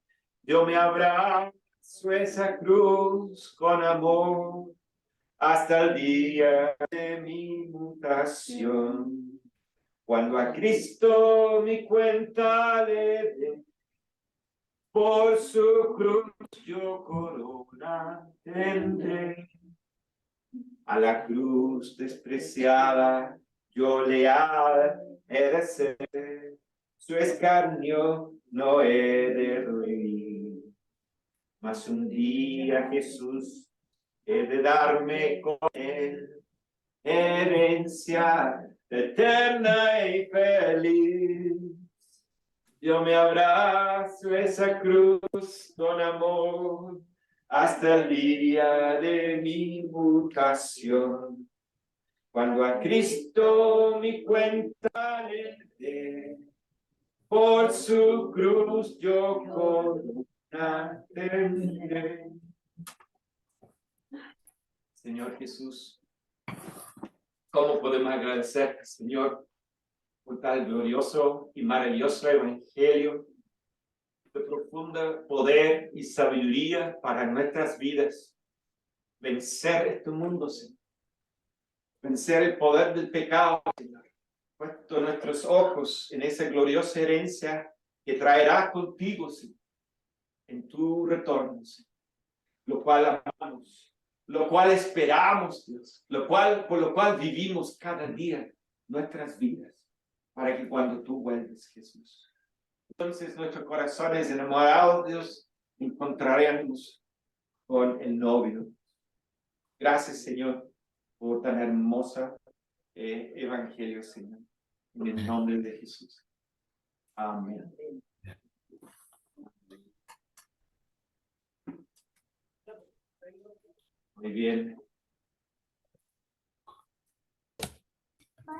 Yo me abrazo a esa cruz con amor hasta el día de mi mutación. Cuando a Cristo mi cuenta le dé, por su cruz yo corona tendré. A la cruz despreciada yo leal he de ser, su escarnio no he de reír. Mas un día Jesús he de darme con él, herencia eterna y feliz. Yo me abrazo a esa cruz con amor hasta el día de mi mutación. Cuando a Cristo mi cuenta le dé, por su cruz yo corona tendré. Señor Jesús, ¿cómo podemos agradecerte, Señor, por tal glorioso y maravilloso evangelio de profundo poder y sabiduría para nuestras vidas. Vencer este mundo, Señor. Vencer el poder del pecado, Señor. Puesto nuestros ojos en esa gloriosa herencia que traerás contigo, Señor, en tu retorno, Señor. Lo cual amamos, lo cual esperamos, Dios, por lo cual vivimos cada día nuestras vidas, para que cuando tú vuelves, Jesús, entonces nuestros corazones enamorados, Dios, encontraremos con el novio. Gracias, Señor, por tan hermosa evangelio, Señor. En el nombre de Jesús. Amén. Muy bien.